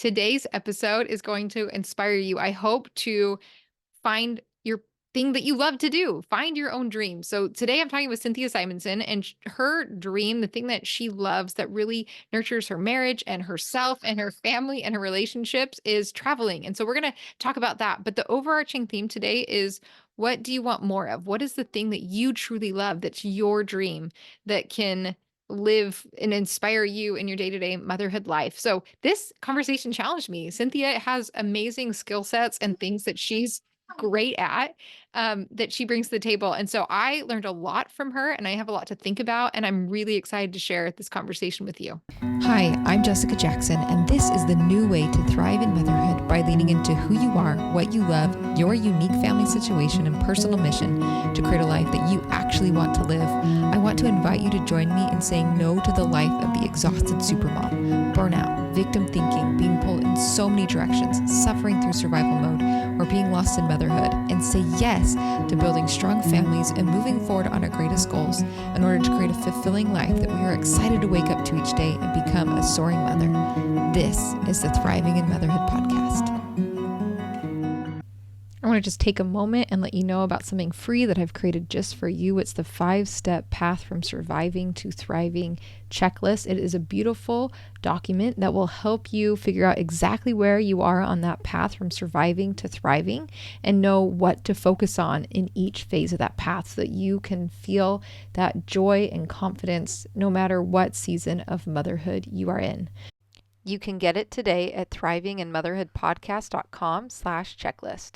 Today's episode is going to inspire you. I hope to find your thing that you love to do. Find your own dream. So today I'm talking with Synthia Simenson and her dream, the thing that she loves that really nurtures her marriage and herself and her family and her relationships is traveling. And so we're going to talk about that. But the overarching theme today is, what do you want more of? What is the thing that you truly love that's your dream that can live and inspire you in your day-to-day motherhood life? So this conversation challenged me. Synthia has amazing skill sets and things that she's great at, that she brings to the table. And so I learned a lot from her and I have a lot to think about. And I'm really excited to share this conversation with you. Hi, I'm Jessica Jackson, and this is the new way to thrive in motherhood by leaning into who you are, what you love, your unique family situation, and personal mission to create a life that you actually want to live. I want to invite you to join me in saying no to the life of the exhausted supermom, burnout, victim thinking, being pulled in so many directions, suffering through survival mode, or being lost in motherhood, and say yes to building strong families and moving forward on our greatest goals in order to create a fulfilling life that we are excited to wake up to each day and become a soaring mother. This is the Thriving in Motherhood podcast. I want to just take a moment and let you know about something free that I've created just for you. It's the 5-step path from surviving to thriving checklist. It is a beautiful document that will help you figure out exactly where you are on that path from surviving to thriving and know what to focus on in each phase of that path so that you can feel that joy and confidence no matter what season of motherhood you are in. You can get it today at thrivinginmotherhoodpodcast.com/checklist.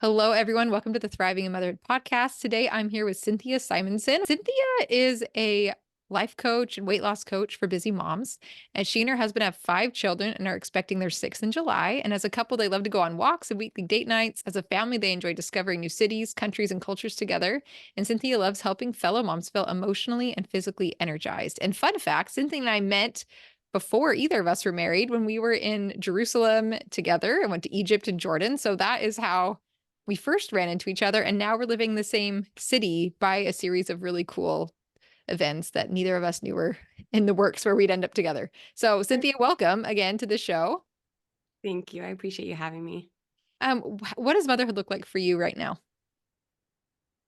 Hello, everyone. Welcome to the Thriving in Motherhood podcast. Today, I'm here with Synthia Simenson. Synthia is a life coach and weight loss coach for busy moms. And she and her husband have 5 children and are expecting their 6th in July. And as a couple, they love to go on walks and weekly date nights. As a family, they enjoy discovering new cities, countries, and cultures together. And Synthia loves helping fellow moms feel emotionally and physically energized. And fun fact, Synthia and I met before either of us were married when we were in Jerusalem together and went to Egypt and Jordan. So that is how we first ran into each other, and now we're living in the same city by a series of really cool events that neither of us knew were in the works where we'd end up together. So Synthia, welcome again to the show. Thank you. I appreciate you having me. What does motherhood look like for you right now?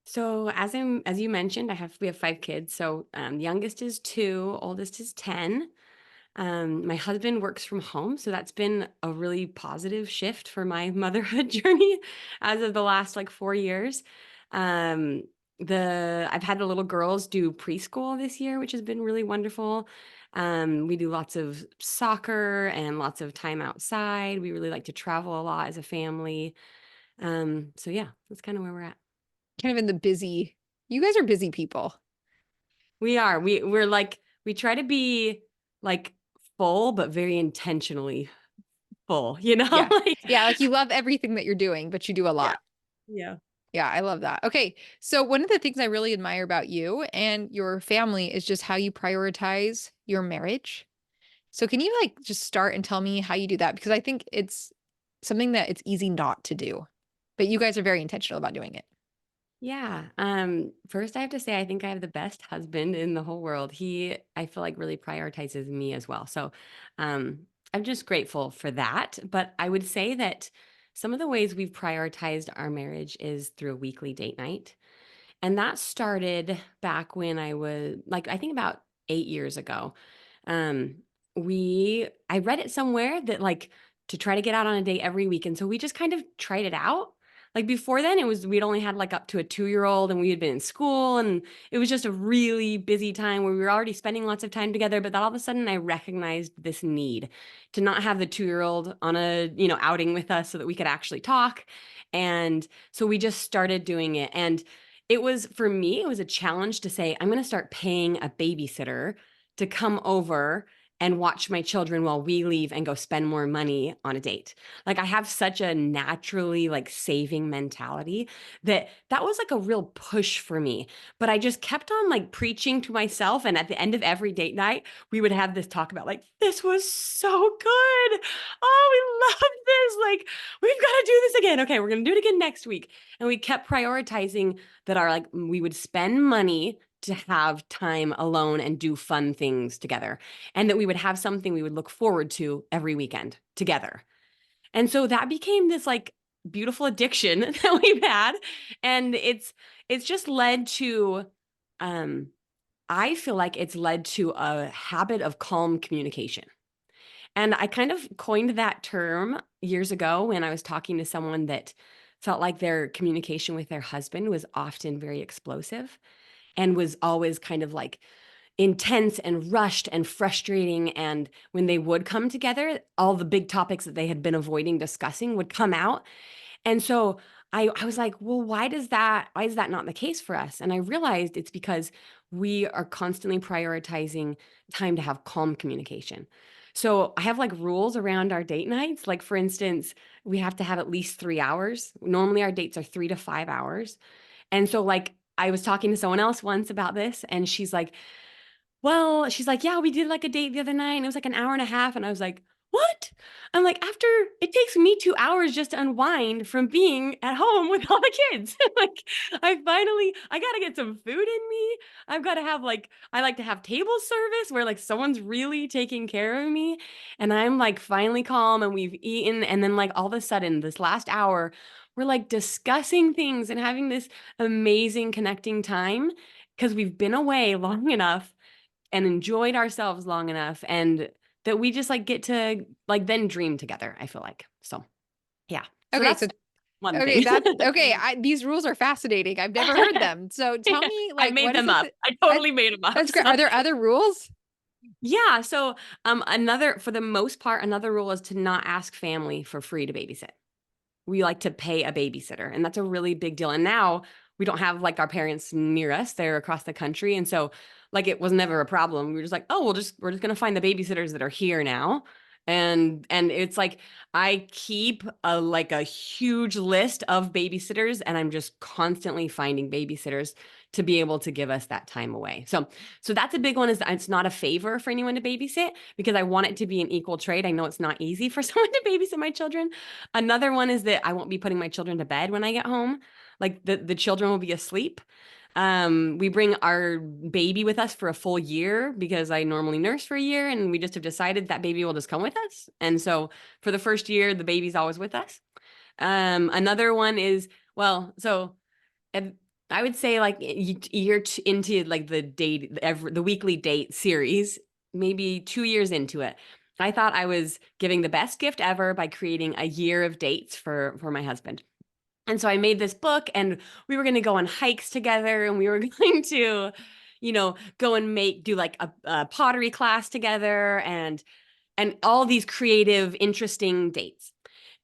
So as you mentioned, we have 5 kids. So youngest is 2, oldest is 10. My husband works from home, so that's been a really positive shift for my motherhood journey as of the last 4 years. I've had the little girls do preschool this year, which has been really wonderful. We do lots of soccer and lots of time outside. We really like to travel a lot as a family. So yeah, that's kind of where we're at. Kind of in you guys are busy people. We are. We try to be full, but very intentionally full, Yeah. Yeah. Like you love everything that you're doing, but you do a lot. Yeah. Yeah, I love that. Okay. So one of the things I really admire about you and your family is just how you prioritize your marriage. So can you just start and tell me how you do that? Because I think it's something that it's easy not to do, but you guys are very intentional about doing it. Yeah. First I have to say, I think I have the best husband in the whole world. I feel like really prioritizes me as well. So, I'm just grateful for that. But I would say that some of the ways we've prioritized our marriage is through a weekly date night. And that started back when I was I think about 8 years ago. Um, I read it somewhere that to try to get out on a date every week. And so we just kind of tried it out. Before then, we'd only had up to a 2-year-old and we had been in school, and it was just a really busy time where we were already spending lots of time together. But then all of a sudden I recognized this need to not have the 2-year-old on a, outing with us so that we could actually talk. And so we just started doing it. And for me, it was a challenge to say, I'm going to start paying a babysitter to come over and watch my children while we leave and go spend more money on a date. I have such a naturally saving mentality that was a real push for me. But I just kept on preaching to myself. And at the end of every date night, we would have this talk about this was so good. Oh, we love this. We've got to do this again. Okay, we're going to do it again next week. And we kept prioritizing that we would spend money to have time alone and do fun things together, and that we would have something we would look forward to every weekend together. And so that became this like beautiful addiction that we've had. And it's just led to um I feel like it's led to a habit of calm communication. And I kind of coined that term years ago when I was talking to someone that felt like their communication with their husband was often very explosive and was always kind of like intense and rushed and frustrating. And when they would come together, all the big topics that they had been avoiding discussing would come out. And so I was like, well, why is that not the case for us? And I realized it's because we are constantly prioritizing time to have calm communication. So I have like rules around our date nights. Like, for instance, we have to have at least 3 hours. Normally our dates are 3 to 5 hours. And so like I was talking to someone else once about this, and she's like, yeah, we did like a date the other night and it was like an hour and a half. And I was like, what? I'm like, after it takes me 2 hours just to unwind from being at home with all the kids. Like, I got to get some food in me. I've got to have like, I like to have table service where like someone's really taking care of me. And I'm like finally calm and we've eaten. And then like all of a sudden, this last hour, we're like discussing things and having this amazing connecting time because we've been away long enough and enjoyed ourselves long enough, and that we just like get to like then dream together, I feel like. So yeah. So Okay, that's so one okay, thing. that's okay. These rules are fascinating. I've never heard them. So tell me, I like, made what is them it up. that, I that totally made them up. that's great. So Are there other rules? yeah. So another for the most part, another rule is to not ask family for free to babysit. We like to pay a babysitter, and that's a really big deal. And now we don't have like our parents near us, they're across the country. And so like it was never a problem. We were just like, oh, we're just gonna find the babysitters that are here now. And it's like I keep a like a huge list of babysitters, and I'm just constantly finding babysitters to be able to give us that time away. So that's a big one, is that it's not a favor for anyone to babysit, because I want it to be an equal trade. I know it's not easy for someone to babysit my children. Another one is that I won't be putting my children to bed when I get home. Like the children will be asleep. We bring our baby with us for a full year because I normally nurse for a year, and we just have decided that baby will just come with us. And so for the first year, the baby's always with us. Another one is, well, so and I would say like into like the weekly date series, maybe 2 years into it, I thought I was giving the best gift ever by creating a year of dates for my husband. And so I made this book, and we were going to go on hikes together, and we were going to, go and do like a pottery class together, and all these creative, interesting dates.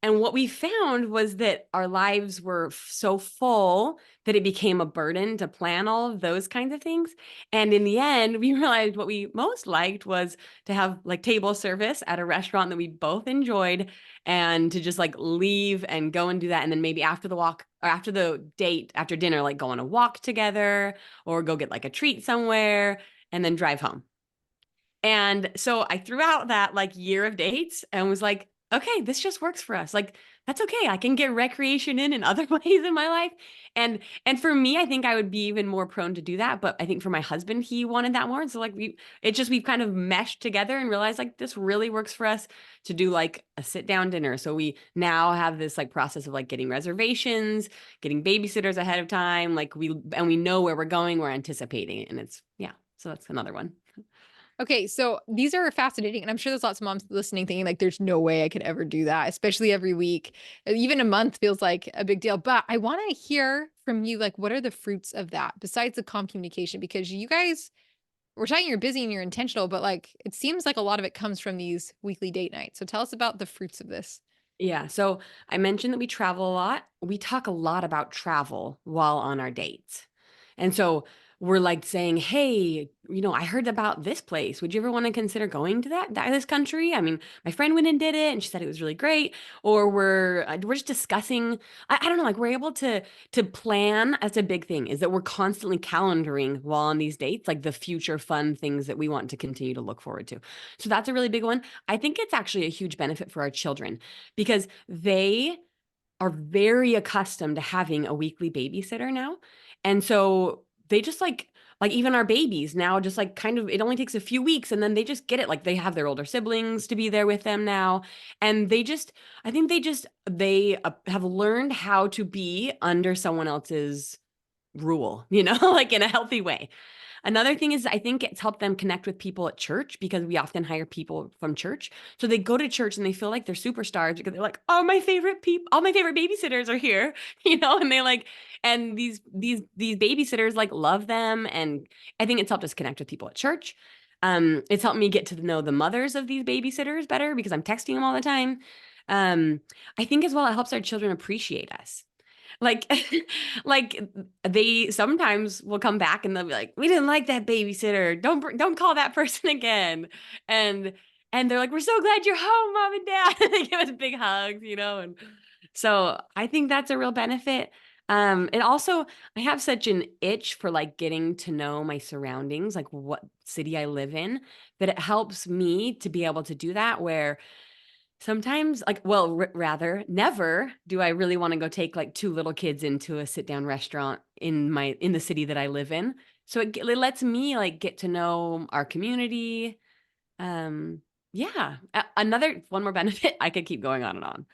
And what we found was that our lives were so full that it became a burden to plan all of those kinds of things. And in the end, we realized what we most liked was to have like table service at a restaurant that we both enjoyed, and to just like leave and go and do that. And then maybe after the walk or after the date, after dinner, like go on a walk together or go get like a treat somewhere and then drive home. And so I threw out that like year of dates and was like, okay, this just works for us. Like, that's okay. I can get recreation in other ways in my life. And for me, I think I would be even more prone to do that. But I think for my husband, he wanted that more. And so like we've kind of meshed together and realized like this really works for us to do like a sit down dinner. So we now have this like process of like getting reservations, getting babysitters ahead of time. Like we know where we're going, we're anticipating it. And it's, yeah. So that's another one. Okay, so these are fascinating, and I'm sure there's lots of moms listening thinking like, "There's no way I could ever do that," especially every week. Even a month feels like a big deal. But I want to hear from you, like, what are the fruits of that besides the calm communication? Because you guys, we're talking you're busy and you're intentional, but like, it seems like a lot of it comes from these weekly date nights. So tell us about the fruits of this. Yeah. So I mentioned that we travel a lot. We talk a lot about travel while on our dates. And so we're like saying, hey, I heard about this place. Would you ever want to consider going to this country? I mean, my friend went and did it and she said it was really great. Or we're just discussing, I don't know, like we're able to plan. That's a big thing, is that we're constantly calendaring while on these dates, like the future fun things that we want to continue to look forward to. So that's a really big one. I think it's actually a huge benefit for our children, because they are very accustomed to having a weekly babysitter now. And so they just like like even our babies now, just like kind of, it only takes a few weeks and then they just get it. Like they have their older siblings to be there with them now. And I think they have learned how to be under someone else's rule, like in a healthy way. Another thing is I think it's helped them connect with people at church because we often hire people from church. So they go to church and they feel like they're superstars because they're like, oh, my favorite people, all my favorite babysitters are here, and they like, and these babysitters like love them. And I think it's helped us connect with people at church. It's helped me get to know the mothers of these babysitters better because I'm texting them all the time. I think as well, it helps our children appreciate us. Like, like they sometimes will come back and they'll be like, "We didn't like that babysitter. Don't call that person again." And and they're like, "We're so glad you're home, mom and dad." They give us big hugs. And so I think that's a real benefit. And also I have such an itch for like getting to know my surroundings, like what city I live in, that it helps me to be able to do that where sometimes, like, well, rather, never do I really wanna go take, like, 2 little kids into a sit-down restaurant in the city that I live in. So it lets me, like, get to know our community. Yeah. Another one more benefit, I could keep going on and on,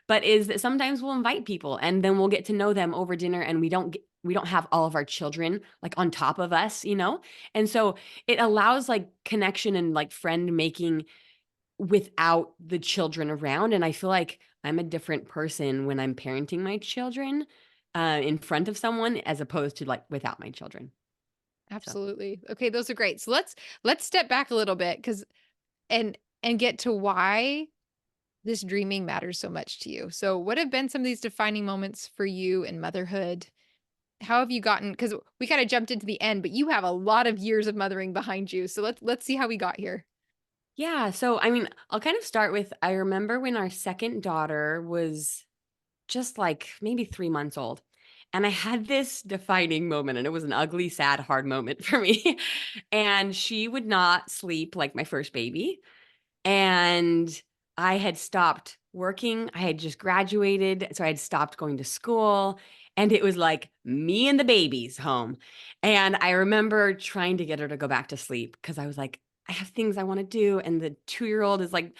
but is that sometimes we'll invite people, and then we'll get to know them over dinner, and we don't have all of our children, like, on top of us? And so it allows, like, connection and, like, friend making without the children around, and I feel like I'm a different person when I'm parenting my children, in front of someone as opposed to, like, without my children. So Absolutely. Okay, those are great. So let's step back a little bit because and get to why this dreaming matters so much to you. So what have been some of these defining moments for you in motherhood? How have you gotten, because we kind of jumped into the end, but you have a lot of years of mothering behind you. So let's see how we got here. yeah, so, I mean, I'll kind of start with I remember when our second daughter was just, like, maybe 3 months old, and I had this defining moment, and it was an ugly, sad, hard moment for me, and she would not sleep like my first baby. And I had stopped working. I had just graduated, so I had stopped going to school, and it was like me and the babies home. And I remember trying to get her to go back to sleep because I was like, I have things I want to do. And the 2-year-old is like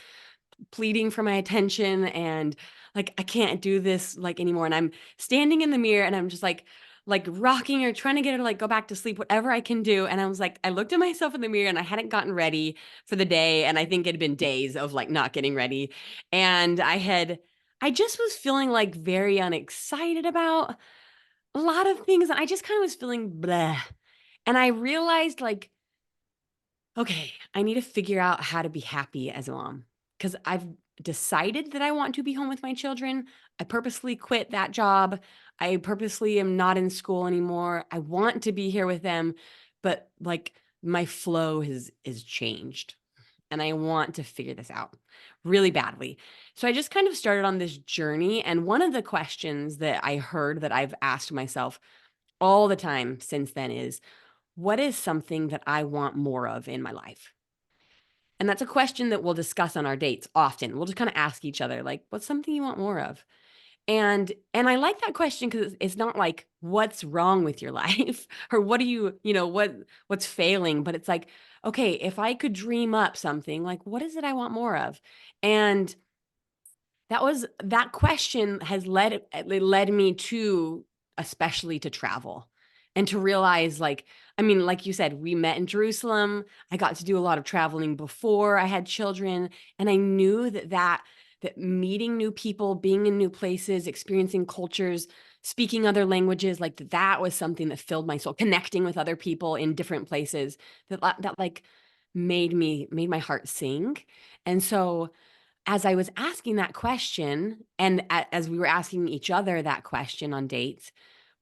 pleading for my attention and like I can't do this like anymore. And I'm standing in the mirror and I'm just like rocking her, trying to get her to like go back to sleep, whatever I can do. And I was like, I looked at myself in the mirror and I hadn't gotten ready for the day. And I think it had been days of like not getting ready. And I just was feeling like very unexcited about a lot of things. And I just kind of was feeling blah. And I realized like okay, I need to figure out how to be happy as a mom because I've decided that I want to be home with my children. I purposely quit that job. I purposely am not in school anymore. I want to be here with them, but like my flow is changed and I want to figure this out really badly. So I just kind of started on this journey and one of the questions that I heard that I've asked myself all the time since then is what is something that I want more of in my life? And that's a question that we'll discuss on our dates often. We'll just kind of ask each other, like, what's something you want more of? And I like that question because it's not like what's wrong with your life or what do what's failing, but it's like, okay, if I could dream up something, like what is it I want more of? And that question has led me to especially to travel and to realize like I mean like you said we met in Jerusalem. I got to do a lot of traveling before I had children and I knew that meeting new people, being in new places, experiencing cultures, speaking other languages like that was something that filled my soul, connecting with other people in different places that like made my heart sing. And so as I was asking that question and as we were asking each other that question on dates,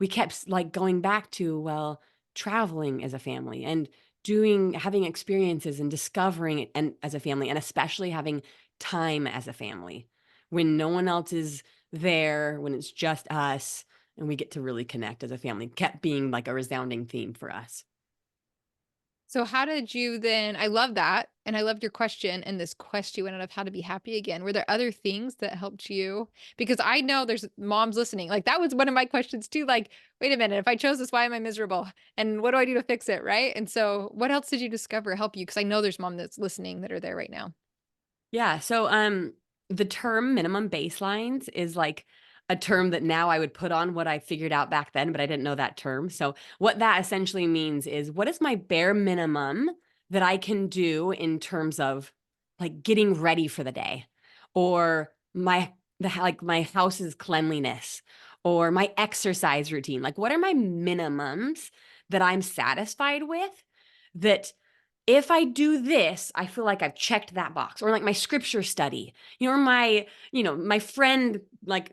we kept like going back to, well, traveling as a family and having experiences and discovering it and as a family, and especially having time as a family when no one else is there, when it's just us and we get to really connect as a family kept being like a resounding theme for us. So how did you then I love that, and I loved your question and this quest you went out of how to be happy again. Were there other things that helped you? Because I know there's moms listening. Like, that was one of my questions too, like, "Wait a minute, if I chose this, why am I miserable? And what do I do to fix it?" Right? And so what else did you discover help you? Because I know there's mom that's listening that are there right now. Yeah. So, the term minimum baselines is like a term that now I would put on what I figured out back then, but I didn't know that term. So, what that essentially means is what is my bare minimum that I can do in terms of like getting ready for the day or like my house's cleanliness or my exercise routine? Like, what are my minimums that I'm satisfied with that if I do this, I feel like I've checked that box, or like my scripture study, or my friend, like,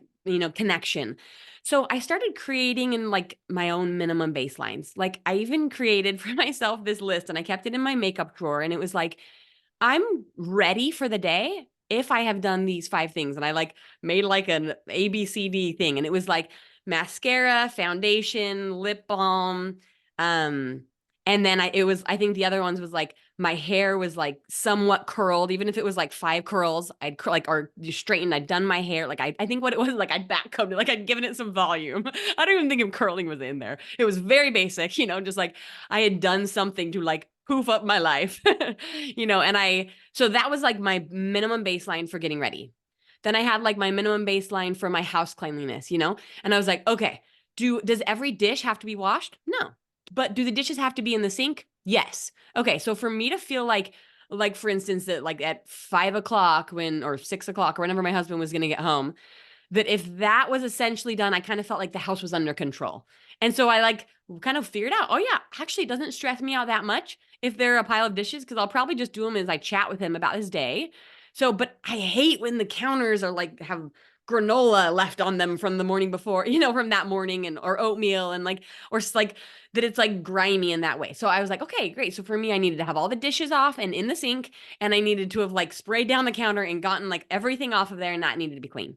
connection. So I started creating in like my own minimum baselines. Like I even created for myself this list and I kept it in my makeup drawer. And it was like, I'm ready for the day if I have done these 5 things. And I like made like an ABCD thing. And it was like mascara, foundation, lip balm, um, and then I think the other ones was like my hair was like somewhat curled, even if it was like 5 curls, I'd like or straightened, I'd done my hair. Like I think what it was like I'd backcombed it, like I'd given it some volume. I don't even think if curling was in there. It was very basic, just like I had done something to like poof up my life. And so that was like my minimum baseline for getting ready. Then I had like my minimum baseline for my house cleanliness, and I was like, okay, does every dish have to be washed? No. But do the dishes have to be in the sink? Yes. Okay. So for me to feel like for instance, that like at 5 o'clock or 6 o'clock or whenever my husband was going to get home, that if that was essentially done, I kind of felt like the house was under control. And so I like kind of figured out, oh yeah, actually it doesn't stress me out that much if they're a pile of dishes because I'll probably just do them as I chat with him about his day. So, but I hate when the counters are like have granola left on them from the morning before, from that morning and or oatmeal and like or like that it's like grimy in that way. So I was like, okay, great. So for me, I needed to have all the dishes off and in the sink, and I needed to have like sprayed down the counter and gotten like everything off of there, and that needed to be clean.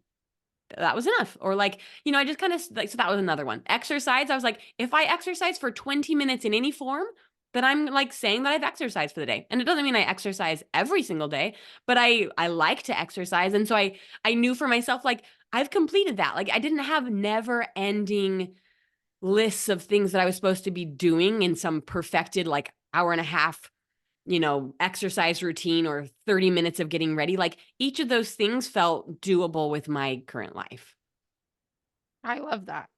That was enough. Or like, I just kind of like, so that was another one. Exercise. I was like, if I exercise for 20 minutes in any form, then I'm like saying that I've exercised for the day. And it doesn't mean I exercise every single day, but I like to exercise. And so I knew for myself, like I've completed that. Like I didn't have never ending lists of things that I was supposed to be doing in some perfected like hour and a half exercise routine or 30 minutes of getting ready. Like each of those things felt doable with my current life. I love that.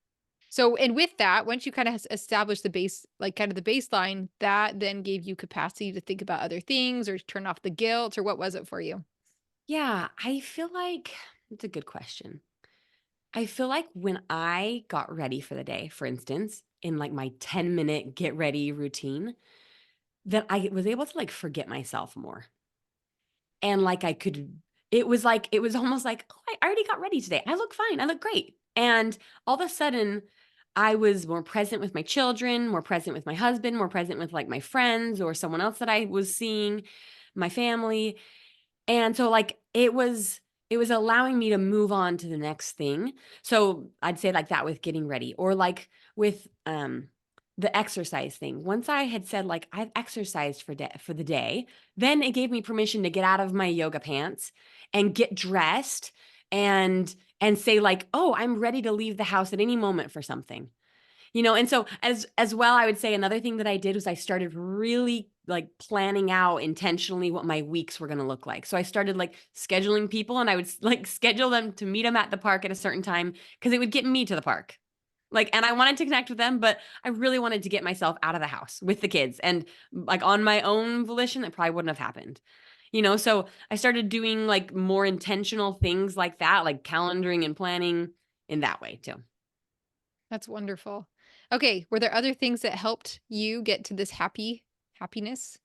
So, and with that, once you kind of established the base, like kind of the baseline, that then gave you capacity to think about other things or turn off the guilt, or what was it for you? Yeah, I feel like it's a good question. I feel like when I got ready for the day, for instance, in like my 10-minute get ready routine, that I was able to like forget myself more. And like it was almost like, oh, I already got ready today. I look fine. I look great. And all of a sudden, I was more present with my children, more present with my husband, more present with like my friends or someone else that I was seeing, my family. And so like it was allowing me to move on to the next thing. So I'd say like that with getting ready or like with the exercise thing. Once I had said like I've exercised for the day, then it gave me permission to get out of my yoga pants and get dressed and say like, "Oh, I'm ready to leave the house at any moment for something." And so as well, I would say another thing that I did was I started really like planning out intentionally what my weeks were going to look like. So I started like scheduling people, and I would like schedule them to meet them at the park at a certain time because it would get me to the park. Like, and I wanted to connect with them, but I really wanted to get myself out of the house with the kids, and like on my own volition, it probably wouldn't have happened. So I started doing like more intentional things like that, like calendaring and planning in that way too. That's wonderful. Okay, were there other things that helped you get to this happiness?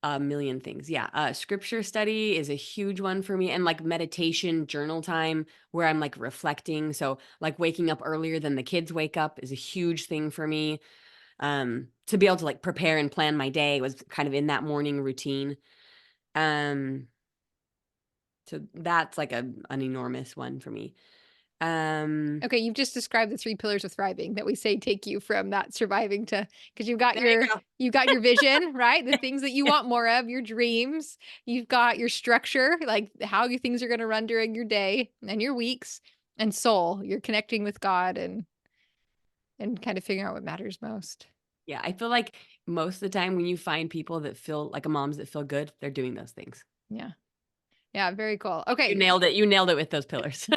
A million things. Yeah. Scripture study is a huge one for me. And like meditation, journal time where I'm like reflecting. So, like waking up earlier than the kids wake up is a huge thing for me. To be able to like prepare and plan my day was kind of in that morning routine. Um, so that's like an enormous one for me. Um, Okay, you've just described the 3 pillars of thriving that we say take you from that surviving to, because there you go. you've got your vision, right? The things that you Yeah. want more of, your dreams. You've got your structure, like how your things are gonna run during your day and your weeks, and soul, you're connecting with God and kind of figuring out what matters most. Yeah, I feel like most of the time when you find people that feel like moms that feel good, they're doing those things. Yeah. Yeah, very cool. You Okay. nailed it. You nailed it with those pillars.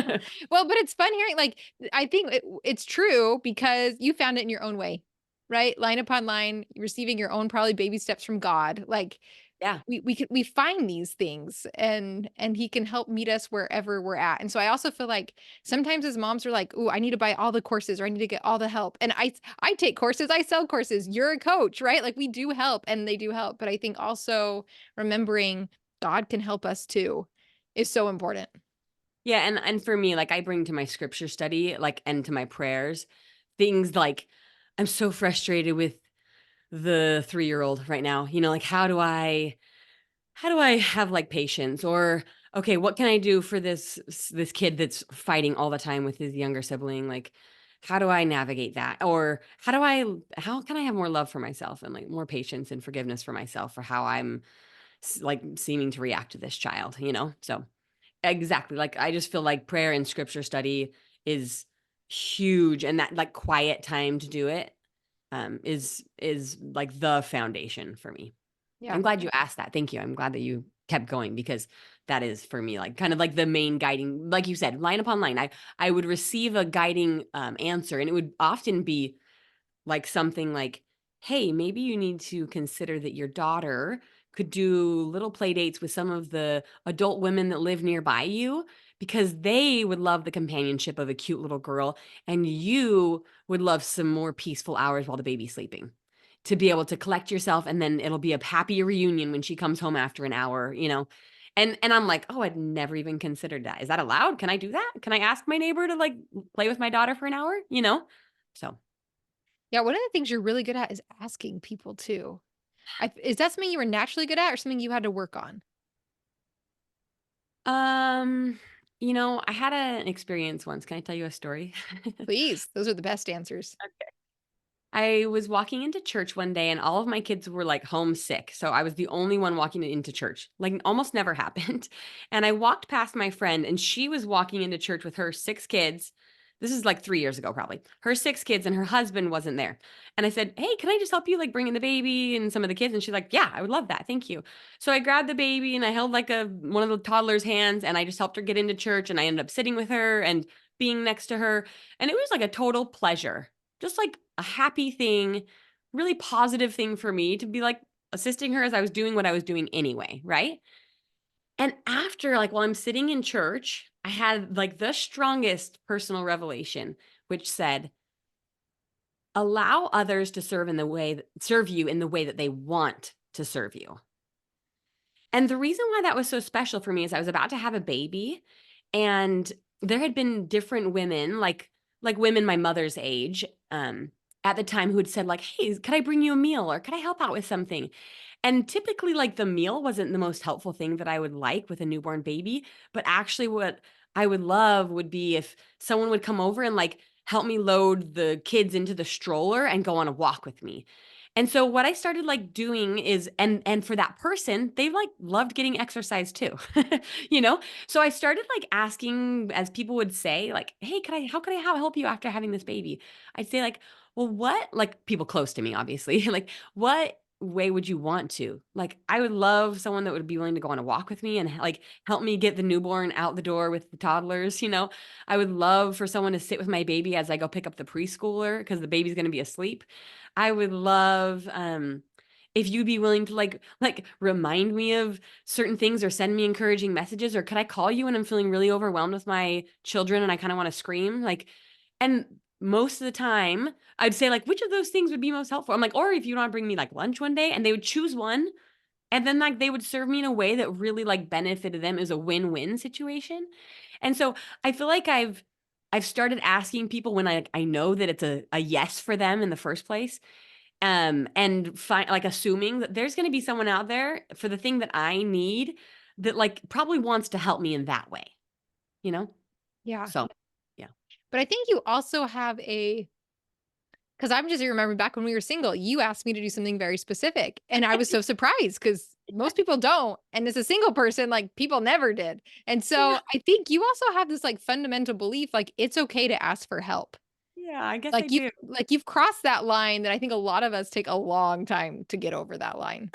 Well, but it's fun hearing, like, I think it's true because you found it in your own way, right? Line upon line, receiving your own probably baby steps from God. Like Yeah. we find these things and he can help meet us wherever we're at. And so I also feel like sometimes as moms are like, "Oh, I need to buy all the courses or I need to get all the help." And I take courses, I sell courses. You're a coach, right? Like we do help and they do help, but I think also remembering God can help us too is so important. Yeah, and for me, like I bring to my scripture study, like and to my prayers, things like I'm so frustrated with the 3-year-old right now. Like how do I have like patience or okay, what can I do for this kid that's fighting all the time with his younger sibling? Like how do I navigate that? Or how can I have more love for myself and like more patience and forgiveness for myself for how I'm like seeming to react to this child? So exactly. Like I just feel like prayer and scripture study is huge and that like quiet time to do it is like the foundation for me. Yeah. I'm glad you asked that. Thank you. I'm glad that you kept going because that is for me like kind of like the main guiding, like you said, line upon line. I would receive a guiding answer and it would often be like something like, "Hey, maybe you need to consider that your daughter could do little play dates with some of the adult women that live nearby you because they would love the companionship of a cute little girl and you would love some more peaceful hours while the baby's sleeping." To be able to collect yourself and then it'll be a happy reunion when she comes home after an hour. And I'm like, "Oh, I'd never even considered that. Is that allowed? Can I do that? Can I ask my neighbor to like play with my daughter for an hour?" So Yeah, one of the things you're really good at is asking people too. Is that something you were naturally good at or something you had to work on? Um, I had an experience once. Can I tell you a story? Please, those are the best answers. I was walking into church one day and all of my kids were like homesick. So I was the only one walking into church. Like almost never happened. And I walked past my friend and she was walking into church with her 6 kids. This is like 3 years ago, probably. Her 6 kids and her husband wasn't there. And I said, "Hey, can I just help you like bring in the baby and some of the kids?" And she's like, "Yeah, I would love that. Thank you." So I grabbed the baby and I held like one of the toddler's hands and I just helped her get into church and I ended up sitting with her and being next to her. And it was like a total pleasure, just like a happy thing, really positive thing for me to be like assisting her as I was doing what I was doing anyway, right? And after, like, while I'm sitting in church, I had like the strongest personal revelation, which said, allow others to serve you in the way that they want to serve you. And the reason why that was so special for me is I was about to have a baby and there had been different women like women my mother's age at the time who had said like, "Hey, could I bring you a meal or could I help out with something?" And typically like the meal wasn't the most helpful thing that I would like with a newborn baby, but actually what I would love would be if someone would come over and like help me load the kids into the stroller and go on a walk with me. And so what I started like doing is and for that person, they like loved getting exercise too. you know? So I started like asking as people would say like, "Hey, how could I help you after having this baby?" I'd say like, "Well, what like people close to me obviously, like what way would you want to? Like I would love someone that would be willing to go on a walk with me and like help me get the newborn out the door with the toddlers. I would love for someone to sit with my baby as I go pick up the preschooler because the baby's going to be asleep. I would love, if you'd be willing to like remind me of certain things or send me encouraging messages, or could I call you when I'm feeling really overwhelmed with my children and I kind of want to scream? Like, and most of the time I'd say like, which of those things would be most helpful? I'm like, or if you want to bring me like lunch one day and they would choose one and then like they would serve me in a way that really like benefited them as a win-win situation. And so I feel like I've started asking people when I know that it's a yes for them in the first place, and like assuming that there's going to be someone out there for the thing that I need that like probably wants to help me in that way, you know? Yeah. So, yeah. But I think you also have because I'm just remembering back when we were single, you asked me to do something very specific. And I was so surprised because most people don't. And as a single person, like people never did. And so I think you also have this like fundamental belief, like it's okay to ask for help. Yeah, I guess I do. Like you've crossed that line that I think a lot of us take a long time to get over that line.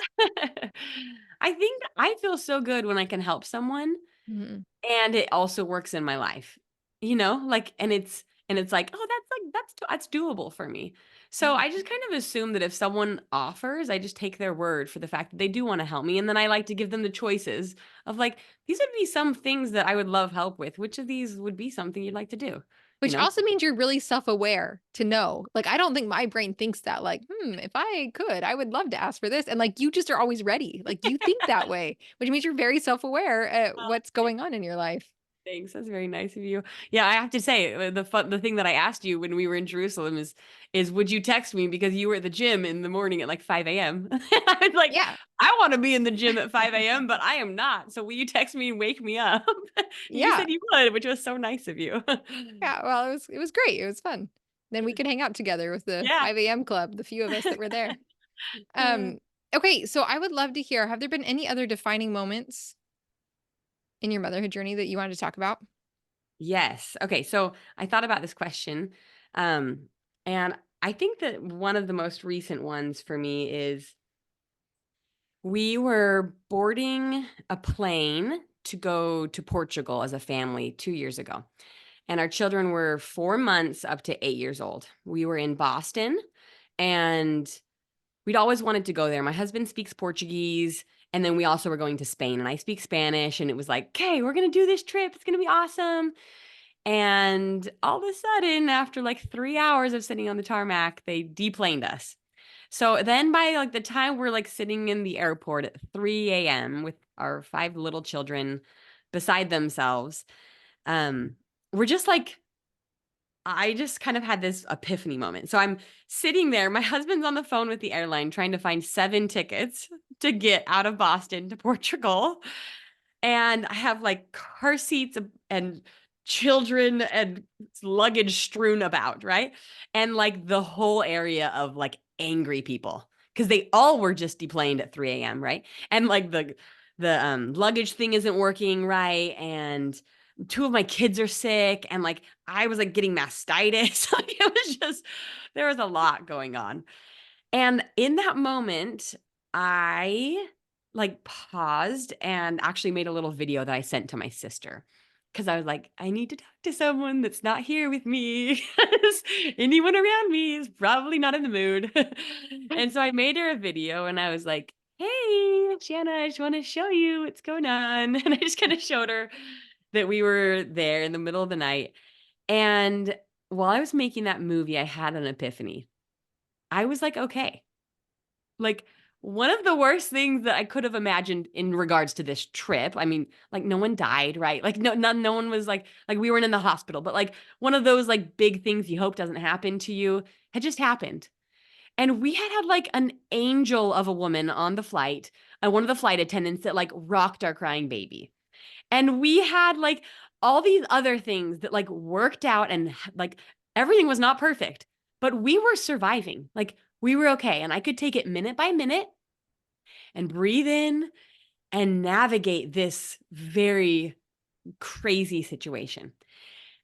I think I feel so good when I can help someone. Mhm. And it also works in my life, like, and it's like, oh, that's doable for me. So Yeah. I just kind of assume that if someone offers, I just take their word for the fact that they do want to help me. And then I like to give them the choices of like, these would be some things that I would love help with. Which of these would be something you'd like to do? You Which know? also means you're really self-aware to know. Like, I don't think my brain thinks that, like, if I could, I would love to ask for this. And like, you just are always ready. Like, you think that way, which means you're very self-aware at Oh, what's going on in your life. thanks. That's very nice of you. Yeah, I have to say the thing that I asked you when we were in Jerusalem is would you text me because you were at the gym in the morning at like 5 a.m. I was like, Yeah. I want to be in the gym at 5 a.m., but I am not. So will you text me and wake me up? And you Yeah. said you would, which was so nice of you. Yeah. Well, it was great. It was fun. Then we could hang out together with the Yeah. 5 a.m. club, the few of us that were there. Uh, Um, okay, so I would love to hear, have there been any other defining moments in your motherhood journey that you wanted to talk about? yes. Okay. So I thought about this question. Um, and I think that one of the most recent ones for me is we were boarding a plane to go to Portugal as a family 2 years ago. And our children were 4 months up to 8 years old. We were in Boston and we'd always wanted to go there. My husband speaks Portuguese. And then we also were going to Spain and I speak Spanish. And it was like, okay, we're going to do this trip. It's going to be awesome. And all of a sudden, after like 3 hours of sitting on the tarmac, they deplaned us. So then by like the time we're like sitting in the airport at 3 a.m. with our five little children beside themselves, um, we're just like, I just kind of had this epiphany moment. So I'm sitting there. My husband's on the phone with the airline trying to find 7 tickets to get out of Boston to Portugal. And I have like car seats and children and luggage strewn about, right? And like the whole area of like angry people because they all were just deplaned at 3 a.m., right? And like the luggage thing isn't working right, and two of my kids are sick, and like I was like getting mastitis. Like it was just there was a lot going on. And in that moment, I like paused and actually made a little video that I sent to my sister because I was like, I need to talk to someone that's not here with me. 'Cause anyone around me is probably not in the mood. And so I made her a video and I was like, hey, Shanna, I just want to show you what's going on. And I just kind of showed her that we were there in the middle of the night. And while I was making that movie, I had an epiphany. I was like, okay, like, one of the worst things that I could have imagined in regards to this trip, I mean, like, no one died, right? Like, no one was like, we weren't in the hospital, but, like, one of those, like, big things you hope doesn't happen to you had just happened. And we had, like, an angel of a woman on the flight, one of the flight attendants that, like, rocked our crying baby. And we had, like, all these other things that, like, worked out and, like, everything was not perfect, but we were surviving. Like, we were okay, and I could take it minute by minute and breathe in and navigate this very crazy situation.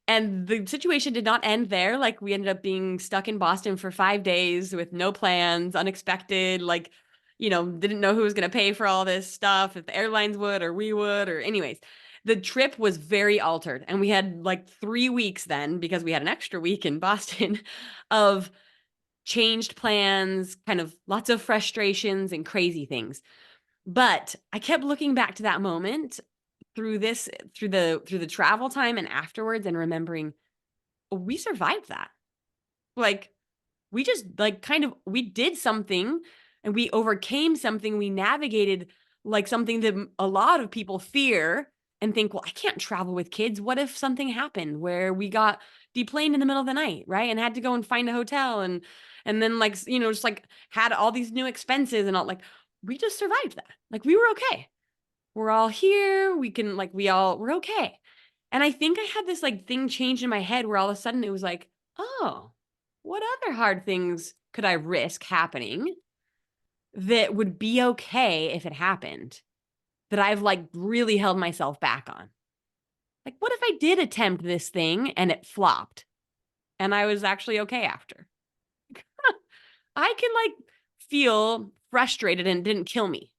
And the situation did not end there. Like, we ended up being stuck in Boston for 5 days with no plans, unexpected, like, didn't know who was going to pay for all this stuff, if the airlines would or we would, or anyways. The trip was very altered. And we had like 3 weeks then, because we had an extra week in Boston, of changed plans, kind of lots of frustrations and crazy things. But I kept looking back to that moment through the travel time and afterwards and remembering, "Oh, we survived that. Like, we just like kind of we did something and we overcame something. We navigated like something that a lot of people fear and think, well, I can't travel with kids. What if something happened where we got deplaned in the middle of the night, right? And had to go and find a hotel and then like just like had all these new expenses and all like we just survived that. Like we were okay. We're all here. We can like we're okay. And I think I had this like thing change in my head where all of a sudden it was like, oh, what other hard things could I risk happening that would be okay if it happened, that I've like really held myself back on? Like, what if I did attempt this thing and it flopped and I was actually okay after? I can like feel frustrated and it didn't kill me,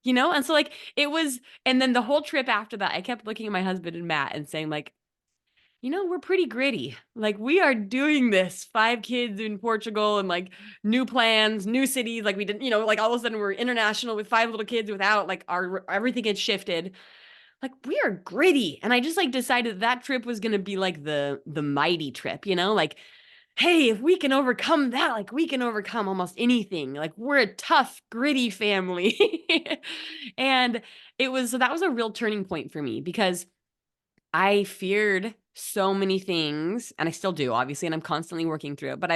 you know? And so like it was, and then the whole trip after that, I kept looking at my husband and Matt and saying, like, you know, we're pretty gritty. Like, we are doing this 5 kids in Portugal and like new plans, new cities. Like, we didn't, you know, like all of a sudden we're international with 5 little kids without like our everything had shifted. Like, we are gritty. And I just like decided that trip was going to be like the mighty trip, you know, like, hey, if we can overcome that, like we can overcome almost anything. Like, we're a tough, gritty family. And it was, so that was a real turning point for me because I feared so many things, and I still do, obviously, and I'm constantly working through it. But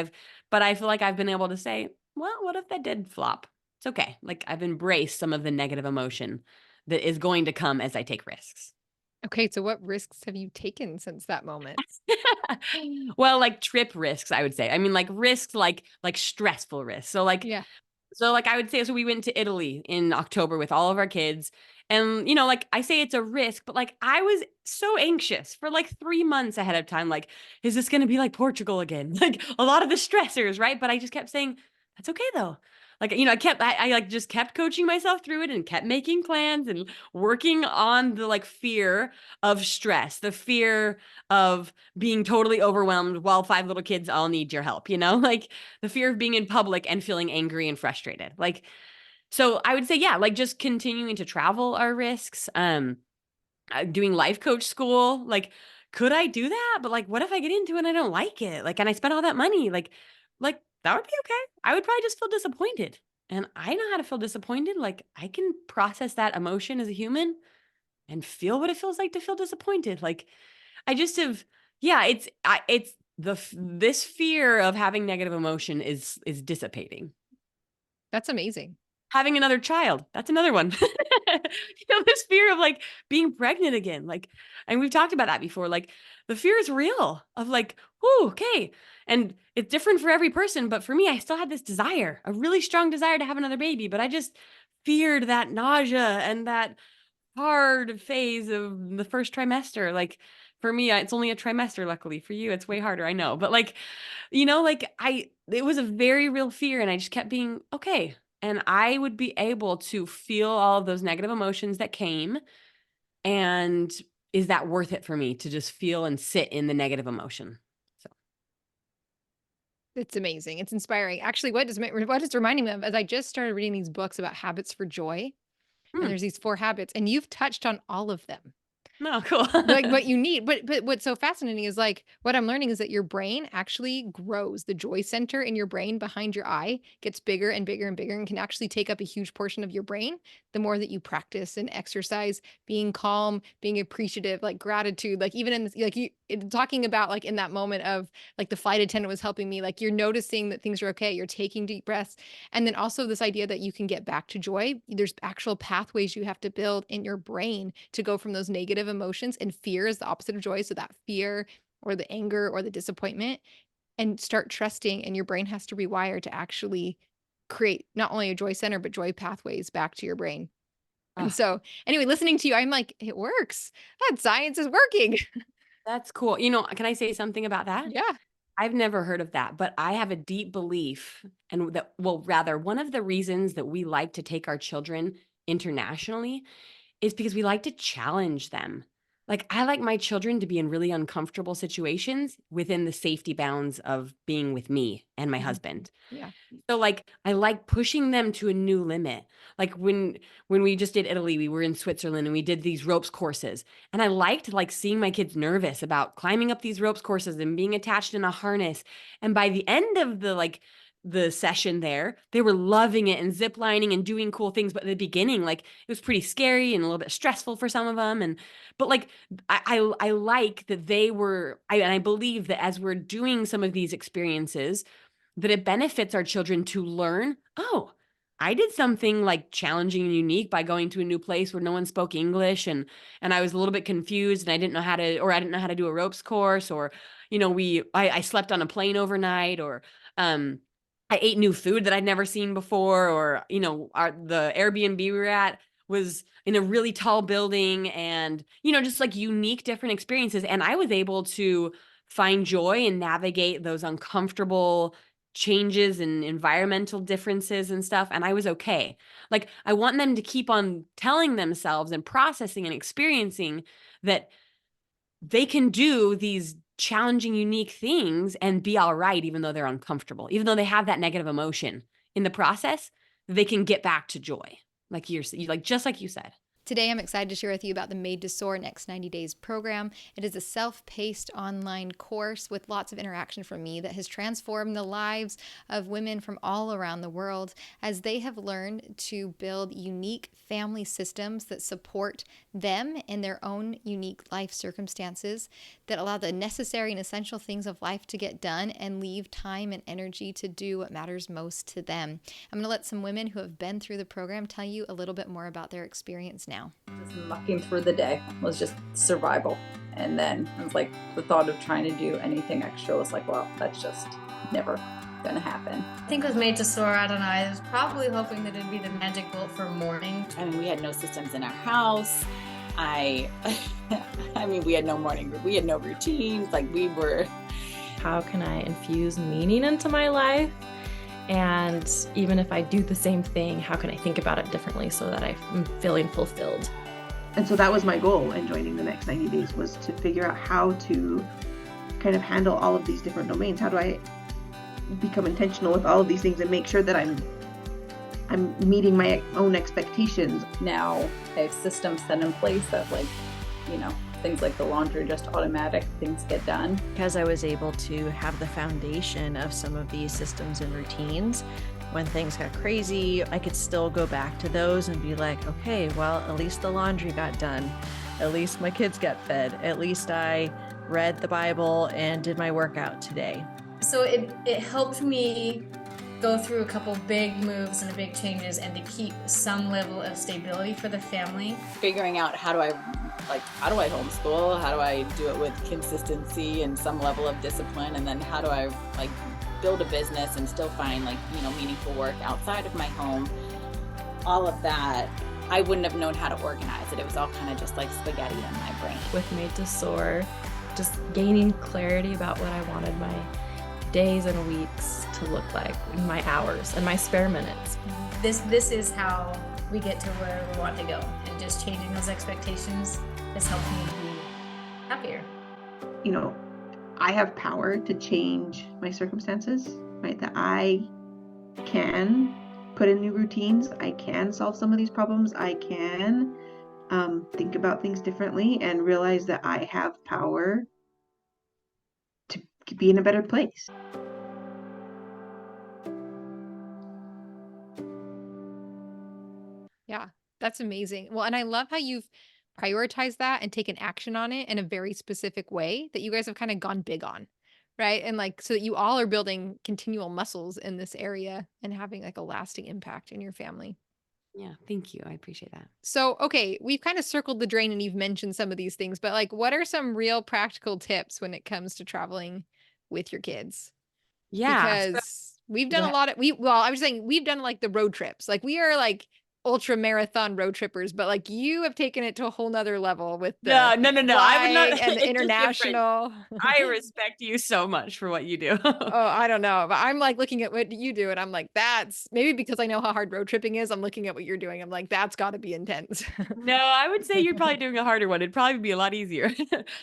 I feel like I've been able to say, well, what if that did flop? It's okay. Like, I've embraced some of the negative emotion that is going to come as I take risks. Okay, so what risks have you taken since that moment? Well, like trip risks, I would say. I mean, like risks, like stressful risks. Yeah. So, like, I would say, so we went to Italy in October with all of our kids. And, you know, like, I say it's a risk, but like, I was so anxious for like 3 months ahead of time. Like, is this going to be like Portugal again? Like, a lot of the stressors, right? But I just kept saying, that's okay though. Like, you know, I like just kept coaching myself through it and kept making plans and working on the like fear of stress, the fear of being totally overwhelmed while 5 little kids all need your help, you know, like the fear of being in public and feeling angry and frustrated. Like, so I would say, yeah, like just continuing to travel are risks. Doing life coach school, like, could I do that? But like, what if I get into it and I don't like it? Like, and I spent all that money, like that would be okay. I would probably just feel disappointed. And I know how to feel disappointed. Like, I can process that emotion as a human and feel what it feels like to feel disappointed. Like, I just have, yeah, it's this fear of having negative emotion is dissipating. That's amazing. Having another child, that's another one. You know, this fear of, like, being pregnant again, like, and we've talked about that before, like, the fear is real of, like, "Ooh, okay," and it's different for every person, but for me, I still had this desire, a really strong desire to have another baby, but I just feared that nausea and that hard phase of the first trimester, like, for me, it's only a trimester, luckily. For you, it's way harder, I know, but, like, you know, like, it was a very real fear, and I just kept being, "Okay," and I would be able to feel all of those negative emotions that came, and is that worth it for me to just feel and sit in the negative emotion? So It's amazing. It's inspiring. Actually, what it's reminding me of is I just started reading these books about habits for joy, and mm, there's these 4 habits, and you've touched on all of them. no, cool. Like, what you need but what's so fascinating is, like, what I'm learning is that your brain actually grows. The joy center in your brain behind your eye gets bigger and bigger and bigger and can actually take up a huge portion of your brain the more that you practice and exercise being calm, being appreciative, like, gratitude, like, even in this like, talking about, like, in that moment of, like, the flight attendant was helping me, like, you're noticing that things are okay, you're taking deep breaths, and then also this idea that you can get back to joy. There's actual pathways you have to build in your brain to go from those negative emotions, and fear is the opposite of joy. So that fear or the anger or the disappointment, and start trusting, and your brain has to rewire to actually create not only a joy center, but joy pathways back to your brain. And Ugh, so, anyway, listening to you, I'm like, it works. That science is working. that's cool. You know, can I say something about that? Yeah. I've never heard of that, but I have a deep belief, and that, well, rather, one of the reasons that we like to take our children internationally is because we like to challenge them. Like, I like my children to be in really uncomfortable situations within the safety bounds of being with me and my Mhm. husband. Yeah. So, like, I like pushing them to a new limit. Like, when we just did Italy, we were in Switzerland and we did these ropes courses. And I liked like seeing my kids nervous about climbing up these ropes courses and being attached in a harness. And by the end of the session there, they were loving it and zip lining and doing cool things. But at the beginning, like, it was pretty scary and a little bit stressful for some of them. And but like, I like that they were, and I believe that as we're doing some of these experiences, that it benefits our children to learn, oh, I did something like challenging and unique by going to a new place where no one spoke English, and I was a little bit confused, and I didn't know how to, or I didn't know how to do a ropes course, or, I slept on a plane overnight, or, I ate new food that I'd never seen before, or, the Airbnb we were at was in a really tall building, and, just like unique different experiences. And I was able to find joy and navigate those uncomfortable changes and environmental differences and stuff. And I was okay. Like, I want them to keep on telling themselves and processing and experiencing that they can do these challenging, unique things and be all right, even though they're uncomfortable, even though they have that negative emotion in the process, they can get back to joy. Just like you said. Today, I'm excited to share with you about the Made to Soar Next 90 Days program. It is a self-paced online course with lots of interaction from me that has transformed the lives of women from all around the world as they have learned to build unique family systems that support them in their own unique life circumstances, that allow the necessary and essential things of life to get done and leave time and energy to do what matters most to them. I'm going to let some women who have been through the program tell you a little bit more about their experience now. Just mucking through the day was just survival. And then I was like, the thought of trying to do anything extra was like, well, that's just never gonna happen. I think it was Made to Soar. I don't know. I was probably hoping that it'd be the magic bolt for morning. I mean, we had no systems in our house. I mean, we had no routines. Like, we were. How can I infuse meaning into my life? And even if I do the same thing, how can I think about it differently so that I'm feeling fulfilled? And so that was my goal in joining the Next 90 Days, was to figure out how to kind of handle all of these different domains. How do I become intentional with all of these things and make sure that I'm meeting my own expectations? Now I have systems set in place that, things like the laundry, just automatic, things get done. Because I was able to have the foundation of some of these systems and routines, when things got crazy, I could still go back to those and be like, okay, well, at least the laundry got done. At least my kids got fed. At least I read the Bible and did my workout today. So it helped me go through a couple big moves and big changes and to keep some level of stability for the family. Figuring out how do I homeschool? How do I do it with consistency and some level of discipline? And then how do I build a business and still find meaningful work outside of my home? All of that, I wouldn't have known how to organize it. It was all kind of just like spaghetti in my brain. With Made to Soar, just gaining clarity about what I wanted my days and weeks to look like, my hours and my spare minutes. This is how we get to where we want to go, and just changing those expectations has helped me be happier. I have power to change my circumstances, right? That I can put in new routines. I can solve some of these problems. I can think about things differently and realize that I have power to be in a better place. Yeah, that's amazing. Well, and I love how you've prioritized that and taken action on it in a very specific way that you guys have kind of gone big on, right? And so that you all are building continual muscles in this area and having a lasting impact in your family. Yeah, thank you. I appreciate that. So, okay, we've kind of circled the drain and you've mentioned some of these things, but what are some real practical tips when it comes to traveling with your kids? Yeah. Because we've done a lot of, I was saying we've done the road trips. We are ultra marathon road trippers, but you have taken it to a whole nother level with the No. I would not. and the It's international. I respect you so much for what you do. Oh, I don't know, but I'm looking at what you do and I'm that's maybe because I know how hard road tripping is. I'm looking at what you're doing. I'm that's got to be intense. No, I would say you're probably doing a harder one. It'd probably be a lot easier.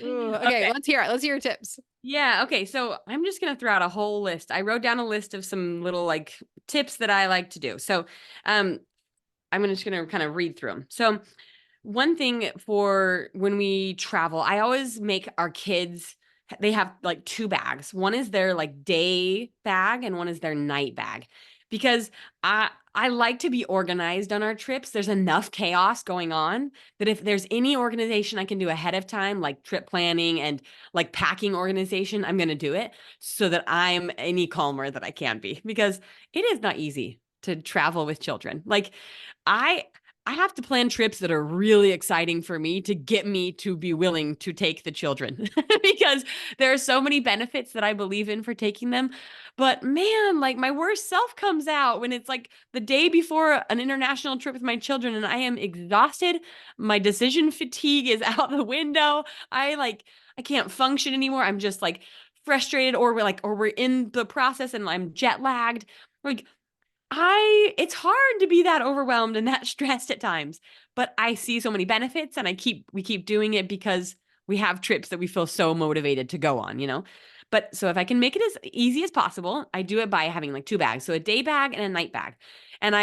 Ooh, okay, let's hear it. Let's hear your tips. Yeah. Okay. So I'm just going to throw out a whole list. I wrote down a list of some little tips that I like to do. So, I'm just going to kind of read through them. So one thing for when we travel, I always make our kids, they have two bags. One is their day bag and one is their night bag, because I like to be organized on our trips. There's enough chaos going on that if there's any organization I can do ahead of time, like trip planning and packing organization, I'm going to do it so that I'm any calmer that I can be, because it is not easy to travel with children. Like I have to plan trips that are really exciting for me to get me to be willing to take the children because there are so many benefits that I believe in for taking them. But man, like my worst self comes out when it's like the day before an international trip with my children and I am exhausted. My decision fatigue is out the window. I can't function anymore. I'm just like frustrated or we're in the process and I'm jet lagged. Like it's hard to be that overwhelmed and that stressed at times, but I see so many benefits and we keep doing it because we have trips that we feel so motivated to go on, you know? But so if I can make it as easy as possible, I do it by having like 2 bags. So a day bag and a night bag. And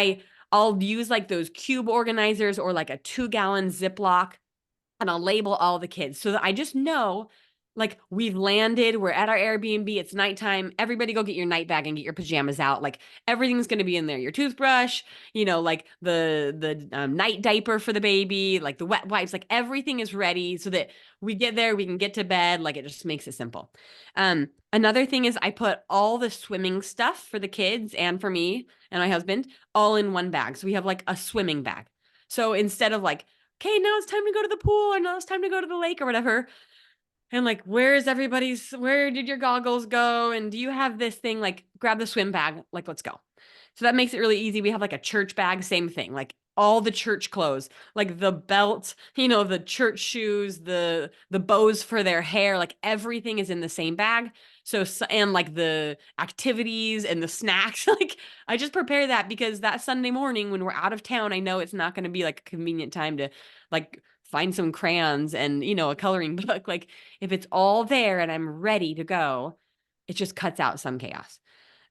I'll use like those cube organizers or like a 2-gallon Ziploc and I'll label all the kids so that I just know like we've landed, we're at our Airbnb, it's nighttime, everybody go get your night bag and get your pajamas out. Like everything's going to be in there. Your toothbrush, you know, like the night diaper for the baby, like the wet wipes, like everything is ready so that we get there, we can get to bed. Like it just makes it simple. Another thing is I put all the swimming stuff for the kids and for me and my husband all in one bag. So we have like a swimming bag. So instead of like, okay, now it's time to go to the pool or now it's time to go to the lake or whatever. And like, where did your goggles go? And do you have this thing? Like, grab the swim bag, like, let's go. So that makes it really easy. We have like a church bag, same thing, like all the church clothes, like the belt, you know, the church shoes, the bows for their hair, like everything is in the same bag. So, and like the activities and the snacks, like I just prepare that because that Sunday morning when we're out of town, I know it's not going to be like a convenient time to like find some crayons and, you know, a coloring book. Like if it's all there and I'm ready to go, it just cuts out some chaos.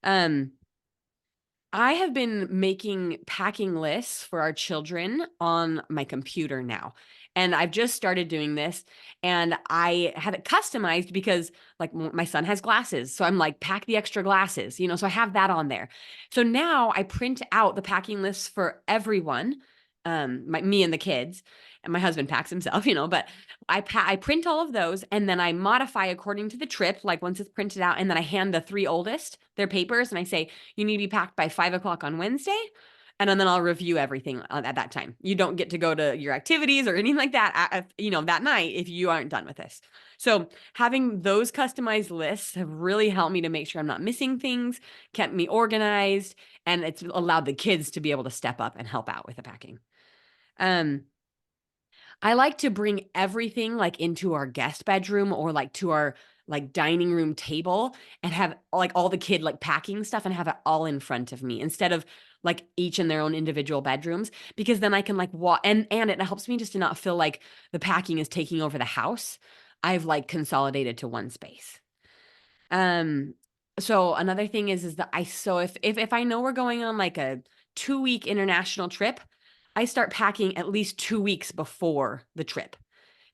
I have been making packing lists for our children on my computer now. And I've just started doing this and I have it customized because like my son has glasses. So I'm like, pack the extra glasses, you know, so I have that on there. So now I print out the packing lists for everyone, me and the kids, and my husband packs himself, you know, but I print all of those and then I modify according to the trip, like once it's printed out, and then I hand the 3 oldest their papers and I say, you need to be packed by 5 o'clock on Wednesday. And then I'll review everything at that time. You don't get to go to your activities or anything like that, you know, that night if you aren't done with this. So having those customized lists have really helped me to make sure I'm not missing things, kept me organized, and it's allowed the kids to be able to step up and help out with the packing. I like to bring everything like into our guest bedroom or like to our like dining room table and have like all the kid like packing stuff and have it all in front of me instead of like each in their own individual bedrooms, because then I can like walk and it helps me just to not feel like the packing is taking over the house. I've like consolidated to one space. So another thing is that if I know we're going on like a 2-week international trip, I start packing at least 2 weeks before the trip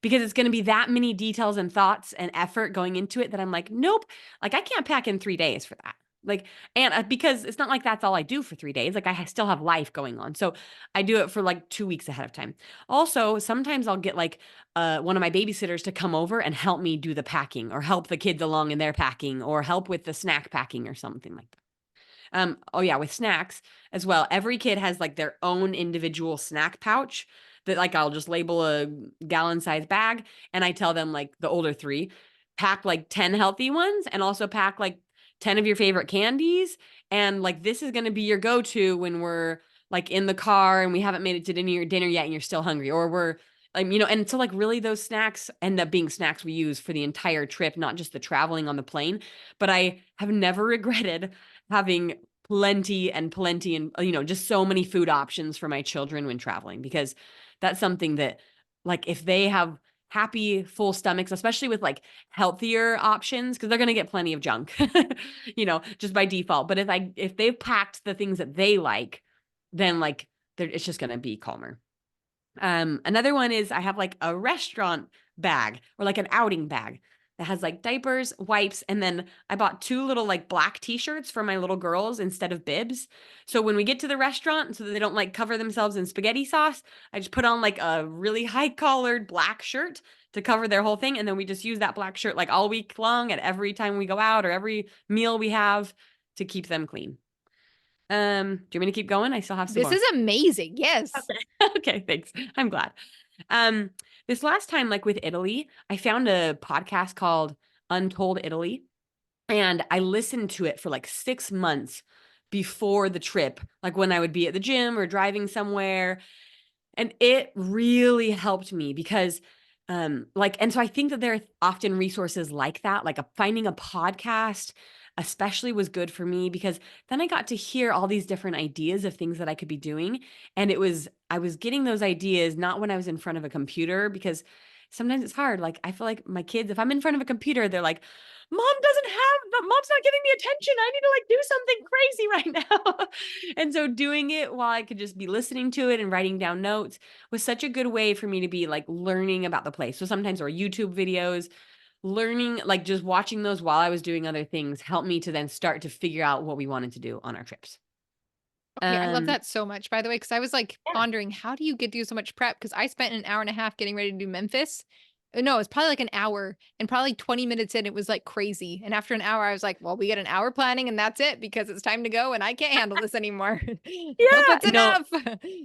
because it's going to be that many details and thoughts and effort going into it that I'm like, nope, like I can't pack in 3 days for that. Like, and because it's not like that's all I do for 3 days. Like I still have life going on. So I do it for like 2 weeks ahead of time. Also, sometimes I'll get like one of my babysitters to come over and help me do the packing or help the kids along in their packing or help with the snack packing or something like that. Oh yeah, with snacks as well. Every kid has like their own individual snack pouch that like I'll just label a gallon size bag and I tell them like the older 3, pack like 10 healthy ones and also pack like 10 of your favorite candies. And like this is going to be your go-to when we're like in the car and we haven't made it to dinner yet and you're still hungry, or we're like, you know, and so like really those snacks end up being snacks we use for the entire trip, not just the traveling on the plane. But I have never regretted having plenty and you know, just so many food options for my children when traveling, because that's something that like if they have happy full stomachs, especially with like healthier options, because they're going to get plenty of junk you know, just by default. But if they've packed the things that they like, then like it's just going to be calmer. Another one is I have like a restaurant bag or like an outing bag that has like diapers, wipes, and then I bought 2 little like black t-shirts for my little girls instead of bibs. So when we get to the restaurant, so that they don't like cover themselves in spaghetti sauce, I just put on like a really high collared black shirt to cover their whole thing. And then we just use that black shirt like all week long at every time we go out or every meal we have to keep them clean. Do you want me to keep going? I still have some This more. is amazing. Yes. Okay, thanks. I'm glad. Um, this last time, like with Italy, I found a podcast called Untold Italy, and I listened to it for like 6 months before the trip, like when I would be at the gym or driving somewhere. And it really helped me because and so I think that there are often resources like that, like finding a podcast especially was good for me because then I got to hear all these different ideas of things that I could be doing. And I was getting those ideas not when I was in front of a computer because sometimes it's hard. Like I feel like my kids, if I'm in front of a computer, they're like, mom's not giving me attention. I need to like do something crazy right now. And so doing it while I could just be listening to it and writing down notes was such a good way for me to be like learning about the place. So sometimes or YouTube videos, learning, like just watching those while I was doing other things helped me to then start to figure out what we wanted to do on our trips. Okay, I love Um, that so much, by the way, because I was like yeah. pondering, how do you get do so much prep? Because I spent an hour and a half getting ready to do Memphis. No, it's probably like an hour, and probably 20 minutes in, it was like crazy. And after an hour, I was like, well, we get an hour planning, and that's it because it's time to go, and I can't handle this anymore. Nope, Yeah, it's no, enough.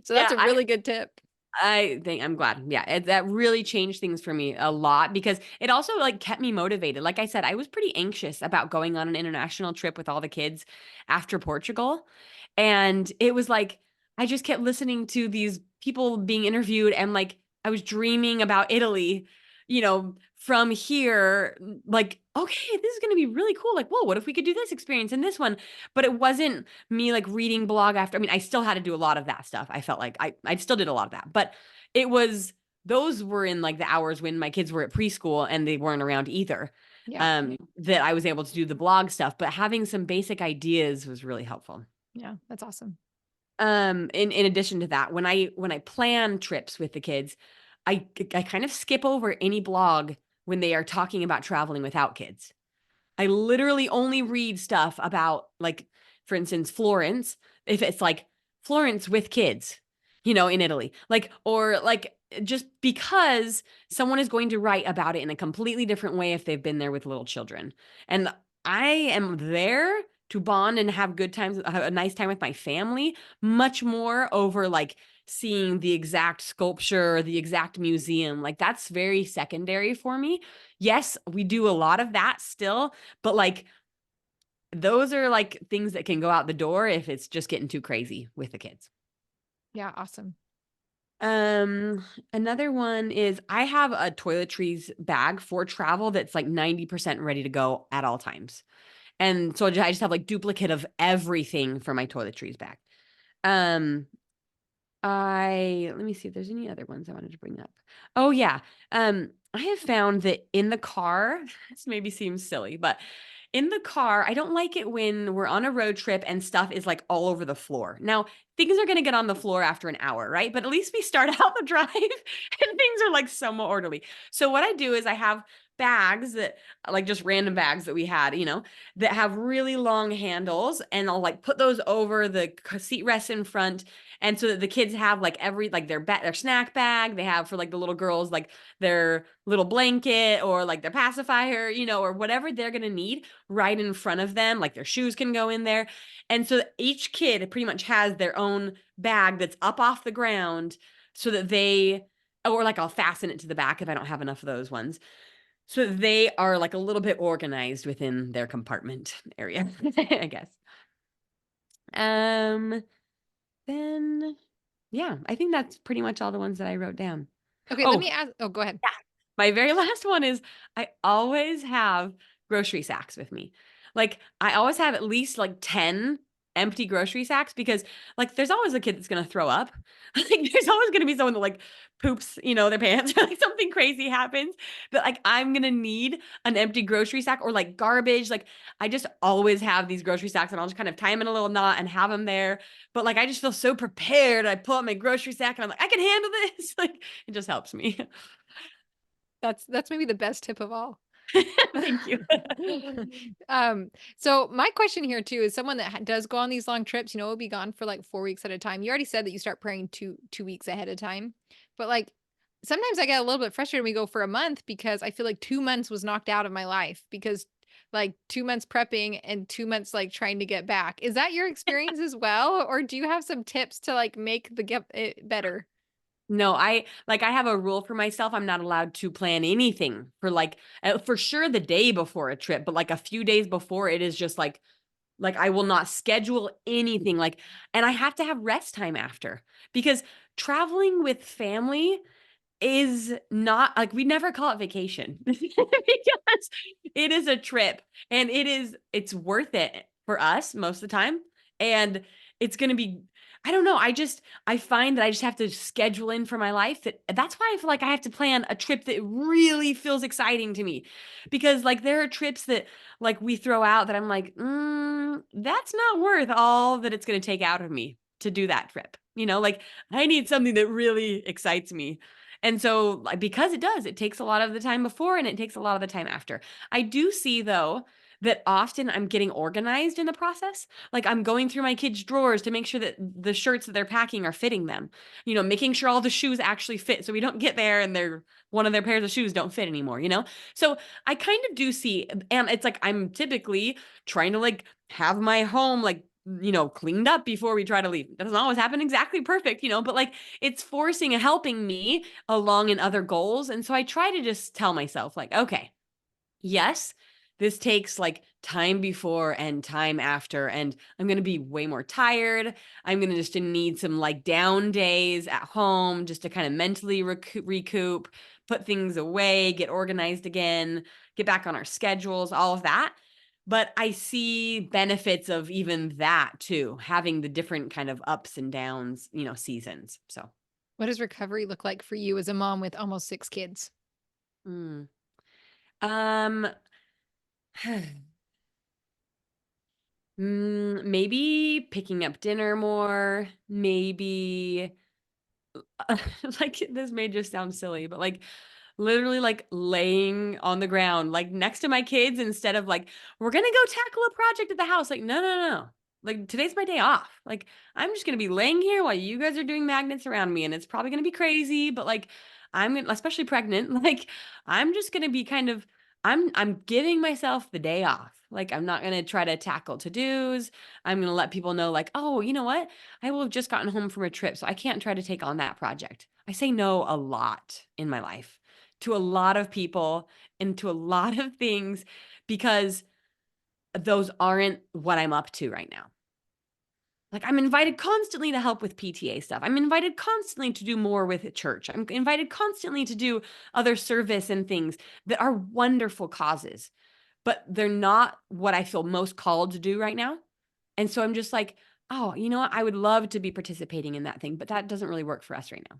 So that's yeah, a really good tip. I think I'm glad. Yeah, that really changed things for me a lot because it also like kept me motivated. Like I said, I was pretty anxious about going on an international trip with all the kids after Portugal. And it was like I just kept listening to these people being interviewed and like I was dreaming about Italy, from here, like, okay, this is going to be really cool. Like, whoa, what if we could do this experience and this one? But it wasn't me like reading blog after. I mean, I still had to do a lot of that stuff. I felt like I still did a lot of that, but it was those were in like the hours when my kids were at preschool and they weren't around either. Yeah. That I was able to do the blog stuff, but having some basic ideas was really helpful. Yeah, that's awesome. In addition to that, when I plan trips with the kids, I kind of skip over any blog when they are talking about traveling without kids. I literally only read stuff about like, for instance, Florence, if it's like Florence with kids, in Italy, like, or like just because someone is going to write about it in a completely different way if they've been there with little children. And I am there to bond and have good times, have a nice time with my family, much more over like seeing the exact sculpture, the exact museum. Like that's very secondary for me. Yes, we do a lot of that still, but like those are like things that can go out the door if it's just getting too crazy with the kids. Yeah, awesome. Another one is I have a toiletries bag for travel that's like 90% ready to go at all times. And so I just have like duplicate of everything for my toiletries bag. Um, let me see if there's any other ones I wanted to bring up. Oh yeah. I have found that in the car, this maybe seems silly, but in the car, I don't like it when we're on a road trip and stuff is like all over the floor. Now, things are going to get on the floor after an hour, right? But at least we start out the drive and things are like somewhat orderly. So what I do is I have bags that like just random bags that we had, that have really long handles and I'll like put those over the seat rests in front. And so that the kids have like their snack bag, they have for like the little girls, like their little blanket or like their pacifier, or whatever they're going to need right in front of them. Like their shoes can go in there. And so each kid pretty much has their own bag that's up off the ground so that or like I'll fasten it to the back if I don't have enough of those ones. So they are like a little bit organized within their compartment area, I guess. Then yeah, I think that's pretty much all the ones that I wrote down. Okay, let me ask. Oh, go ahead. Yeah. My very last one is I always have grocery sacks with me. Like I always have at least like 10 empty grocery sacks because like there's always a kid that's going to throw up. Like there's always going to be someone that like poops, their pants or like something crazy happens. But like I'm going to need an empty grocery sack or like garbage. Like I just always have these grocery sacks and I'll just kind of tie them in a little knot and have them there. But like I just feel so prepared. I pull out my grocery sack and I'm like, I can handle this. Like it just helps me. That's maybe the best tip of all. Thank you. So my question here too is someone that does go on these long trips, will be gone for like 4 weeks at a time. You already said that you start praying two weeks ahead of time, but like sometimes I get a little bit frustrated when we go for a month because I feel like 2 months was knocked out of my life because like 2 months prepping and 2 months like trying to get back. Is that your experience as well? Or do you have some tips to like make the get it better? No, I have a rule for myself. I'm not allowed to plan anything for like for sure the day before a trip, but like a few days before it is just like I will not schedule anything like and I have to have rest time after because traveling with family is not like we never call it vacation because it is a trip and it's worth it for us most of the time. And it's going to be, I don't know. I find that I just have to schedule in for my life that's why I feel like I have to plan a trip that really feels exciting to me because like there are trips that like we throw out that I'm like, that's not worth all that it's going to take out of me to do that trip. Like I need something that really excites me. And so, like, because it takes a lot of the time before and it takes a lot of the time after. I do see though that often I'm getting organized in the process. Like I'm going through my kids' drawers to make sure that the shirts that they're packing are fitting them. Making sure all the shoes actually fit so we don't get there and one of their pairs of shoes don't fit anymore. So I kind of do see, and it's like I'm typically trying to like have my home like cleaned up before we try to leave. That doesn't always happen exactly perfect, but like it's forcing and helping me along in other goals. And so I try to just tell myself like, okay, yes, this takes like time before and time after, and I'm going to be way more tired. I'm going to just need some like down days at home just to kind of mentally recoup, put things away, get organized again, get back on our schedules, all of that. But I see benefits of even that too, having the different kind of ups and downs, seasons. So, What does recovery look like for you as a mom with almost 6 kids? mm. um, maybe picking up dinner more, maybe like this may just sound silly, but like literally like laying on the ground, like next to my kids instead of like, we're going to go tackle a project at the house. Like, no, no, no. Like today's my day off. Like I'm just going to be laying here while you guys are doing magnets around me. And it's probably going to be crazy, but like especially pregnant, like I'm just going to be kind of, I'm giving myself the day off. Like I'm not going to try to tackle to-dos. I'm going to let people know like, oh, you know what? I will have just gotten home from a trip, so I can't try to take on that project. I say no a lot in my life to a lot of people and to a lot of things because those aren't what I'm up to right now. Like I'm invited constantly to help with PTA stuff. I'm invited constantly to do more with church. I'm invited constantly to do other service and things that are wonderful causes, but they're not what I feel most called to do right now. And so I'm just like, oh, you know what? I would love to be participating in that thing, but that doesn't really work for us right now.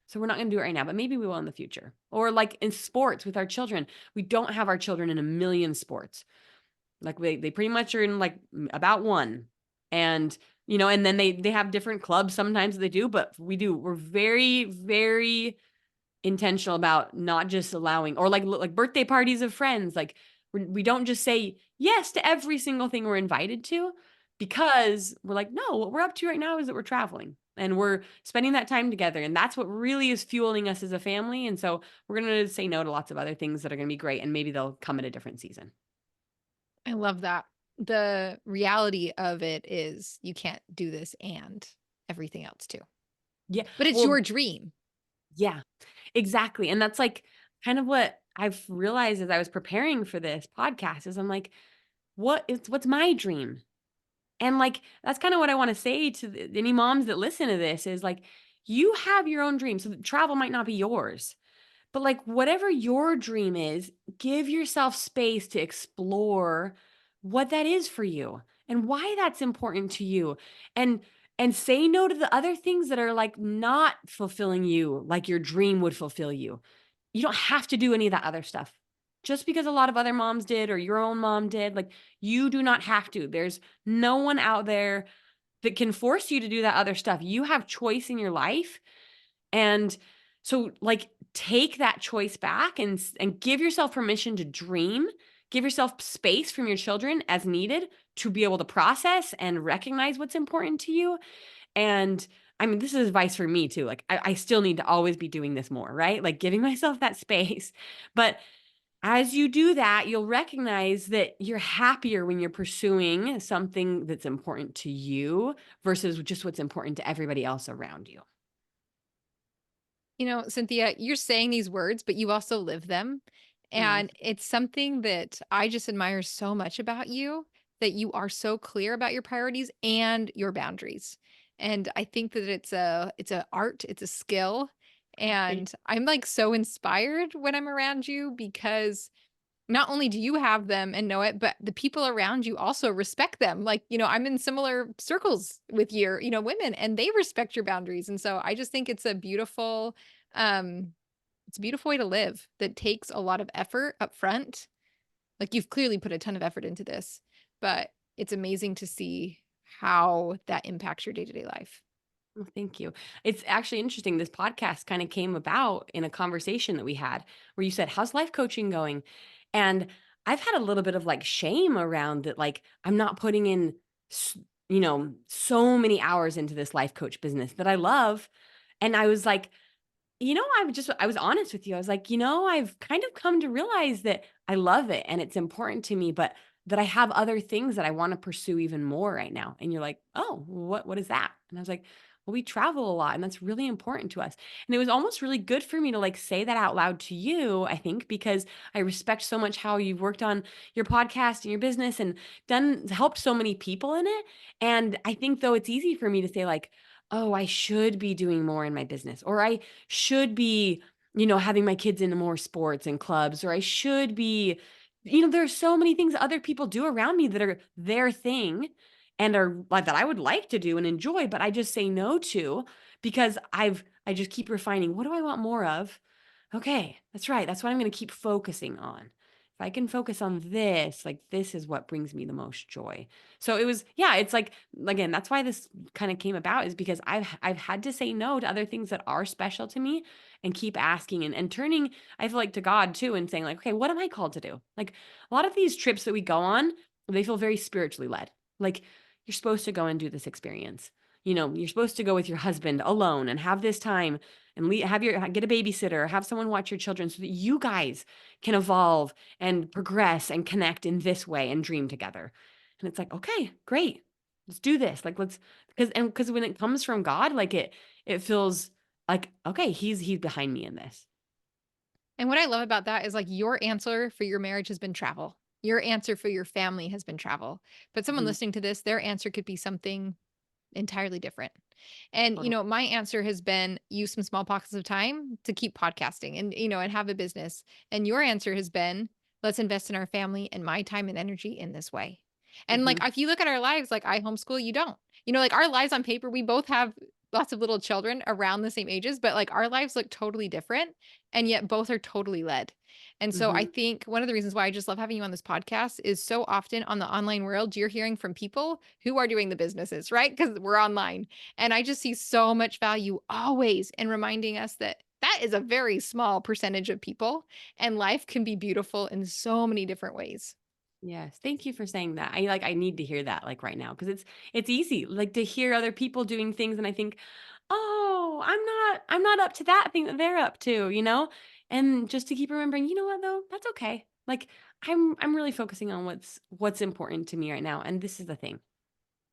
So we're not going to do it right now, but maybe we will in the future. Or like in sports with our children, we don't have our children in a million sports. Like they pretty much are in like about one. And, and then they have different clubs sometimes they do, but we're very, very intentional about not just allowing, or like birthday parties of friends. Like we don't just say yes to every single thing we're invited to because we're like, no, what we're up to right now is that we're traveling and we're spending that time together. And that's what really is fueling us as a family. And so we're going to say no to lots of other things that are going to be great. And maybe they'll come at a different season. I love that. The reality of it is you can't do this and everything else too. Yeah. But it's your dream. Yeah, exactly. And that's like kind of what I've realized as I was preparing for this podcast is I'm like, what's my dream? And like, that's kind of what I want to say to any moms that listen to this is like, you have your own dream. So travel might not be yours, but like whatever your dream is, give yourself space to explore what that is for you and why that's important to you. And say no to the other things that are like not fulfilling you, like your dream would fulfill you. You don't have to do any of that other stuff. Just because a lot of other moms did or your own mom did, like you do not have to. There's no one out there that can force you to do that other stuff. You have choice in your life. And so like take that choice back and give yourself permission to dream. Give yourself space from your children as needed to be able to process and recognize what's important to you. And I mean, this is advice for me too. Like I still need to always be doing this more, right? Like giving myself that space. But as you do that, you'll recognize that you're happier when you're pursuing something that's important to you versus just what's important to everybody else around you. You know, Cynthia, you're saying these words, but you also live them. Mm, And it's something that I just admire so much about you, that you are so clear about your priorities and your boundaries. And I think that it's a art, it's a skill. thank And I'm like so inspired when I'm around you because not only do you have them and know it, but the people around you also respect them. Like, I'm in similar circles with your women and they respect your boundaries. And so I just think um, it's a beautiful way to live that takes a lot of effort up front. Like you've clearly put a ton of effort into this, but it's amazing to see how that impacts your day-to-day life. well, thank you. It's actually interesting. This podcast kind of came about in a conversation that we had where you said, "How's life coaching going?" And I've had a little bit of like shame around that, like, I'm not putting in, s- so many hours into this life coach business that I love. And I was like, I was honest with you. I was like, I've kind of come to realize that I love it and it's important to me, but that I have other things that I want to pursue even more right now. And you're like, "Oh, what is that?" And I was like, "Well, we travel a lot and that's really important to us." And it was almost really good for me to like say that out loud to you, I think, because I respect so much how you've worked on your podcast and your business and done helped so many people in it. And I think though it's easy for me to say like, "Oh, I should be doing more in my business," or "I should be, having my kids into more sports and clubs," or "I should be," there's so many things other people do around me that are their thing and are like that I would like to do and enjoy, but I just say no to because I just keep refining. What do I want more of? Okay, that's right. That's what I'm going to keep focusing on. If I can focus on this, like this is what brings me the most joy. So it was, yeah, it's like again, that's why this kind of came about is because I've had to say no to other things that are special to me and keep asking and turning, I feel like to God too and saying like, okay, what am I called to do? Like a lot of these trips that we go on, they feel very spiritually led. Like you're supposed to go and do this experience. You're supposed to go with your husband alone and have this time and get a babysitter, have someone watch your children so that you guys can evolve and progress and connect in this way and dream together. And it's like, okay, great. Let's do this. Like because when it comes from God, like it feels like, okay, he's behind me in this. And what I love about that is like your answer for your marriage has been travel. Your answer for your family has been travel. But someone Mhm. listening to this, their answer could be something entirely different. And, Totally. my answer has been use some small pockets of time to keep podcasting and have a business. And your answer has been let's invest in our family and my time and energy in this way. And like Mhm. if you look at our lives, like I homeschool, you don't. Like our lives on paper, we both have lots of little children around the same ages, but like our lives look totally different and yet both are totally led. And so I Mhm. think one of the reasons why I just love having you on this podcast is so often on the online world, you're hearing from people who are doing the businesses, right? Because we're online. And I just see so much value always in reminding us that that is a very small percentage of people and life can be beautiful in so many different ways. Yes. Thank you for saying that. I need to hear that like right now because it's easy like to hear other people doing things and I think, "Oh, I'm not up to that thing that they're up to," you know? And just to keep remembering, you know what though? That's okay. Like I'm really focusing on what's important to me right now and this is the thing.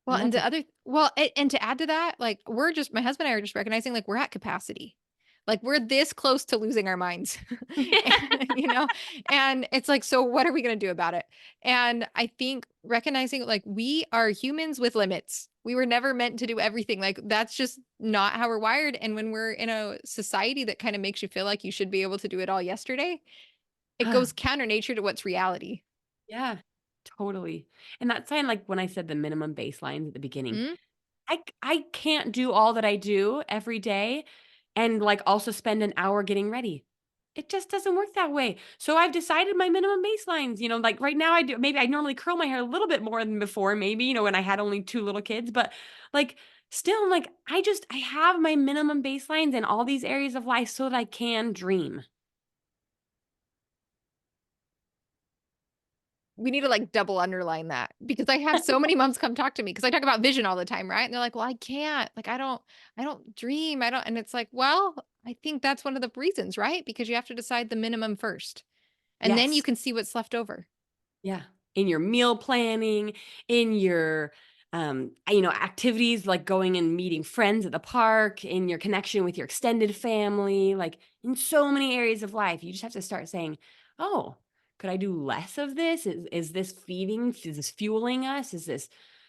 Well, And and that's the okay. other well, and to add to that, like my husband and I are just recognizing like we're at capacity. Like we're this close to losing our minds. And, and it's like, so what are we going to do about it? And I think recognizing like we are humans with limits. We were never meant to do everything. Like that's just not how we're wired. And when we're in a society that kind of makes you feel like you should be able to do it all yesterday, it goes counter nature to what's reality. Yeah, totally. And that's kind of like when I said the minimum baselines at the beginning. Mm? I can't do all that I do every day and like also spend an hour getting ready. It just doesn't work that way. So I've decided my minimum baselines, like right now I do maybe I normally curl my hair a little bit more than before, maybe, when I had only two little kids, but like still like I have my minimum baselines in all these areas of life so that I can dream. We need to like double underline that because I have so many moms come talk to me because I talk about vision all the time, right? And they're like, "Well, I can't. Like I don't dream. I don't." And it's like, "Well, I think that's one of the reasons, right? Because you have to decide the minimum first." And then you Yes. can see what's left over. Yeah. In your meal planning, in your activities like going and meeting friends at the park, in your connection with your extended family, like in so many areas of life, you just have to start saying, "Oh, could I do less of this? Is this feeding? Is this fueling us? Is this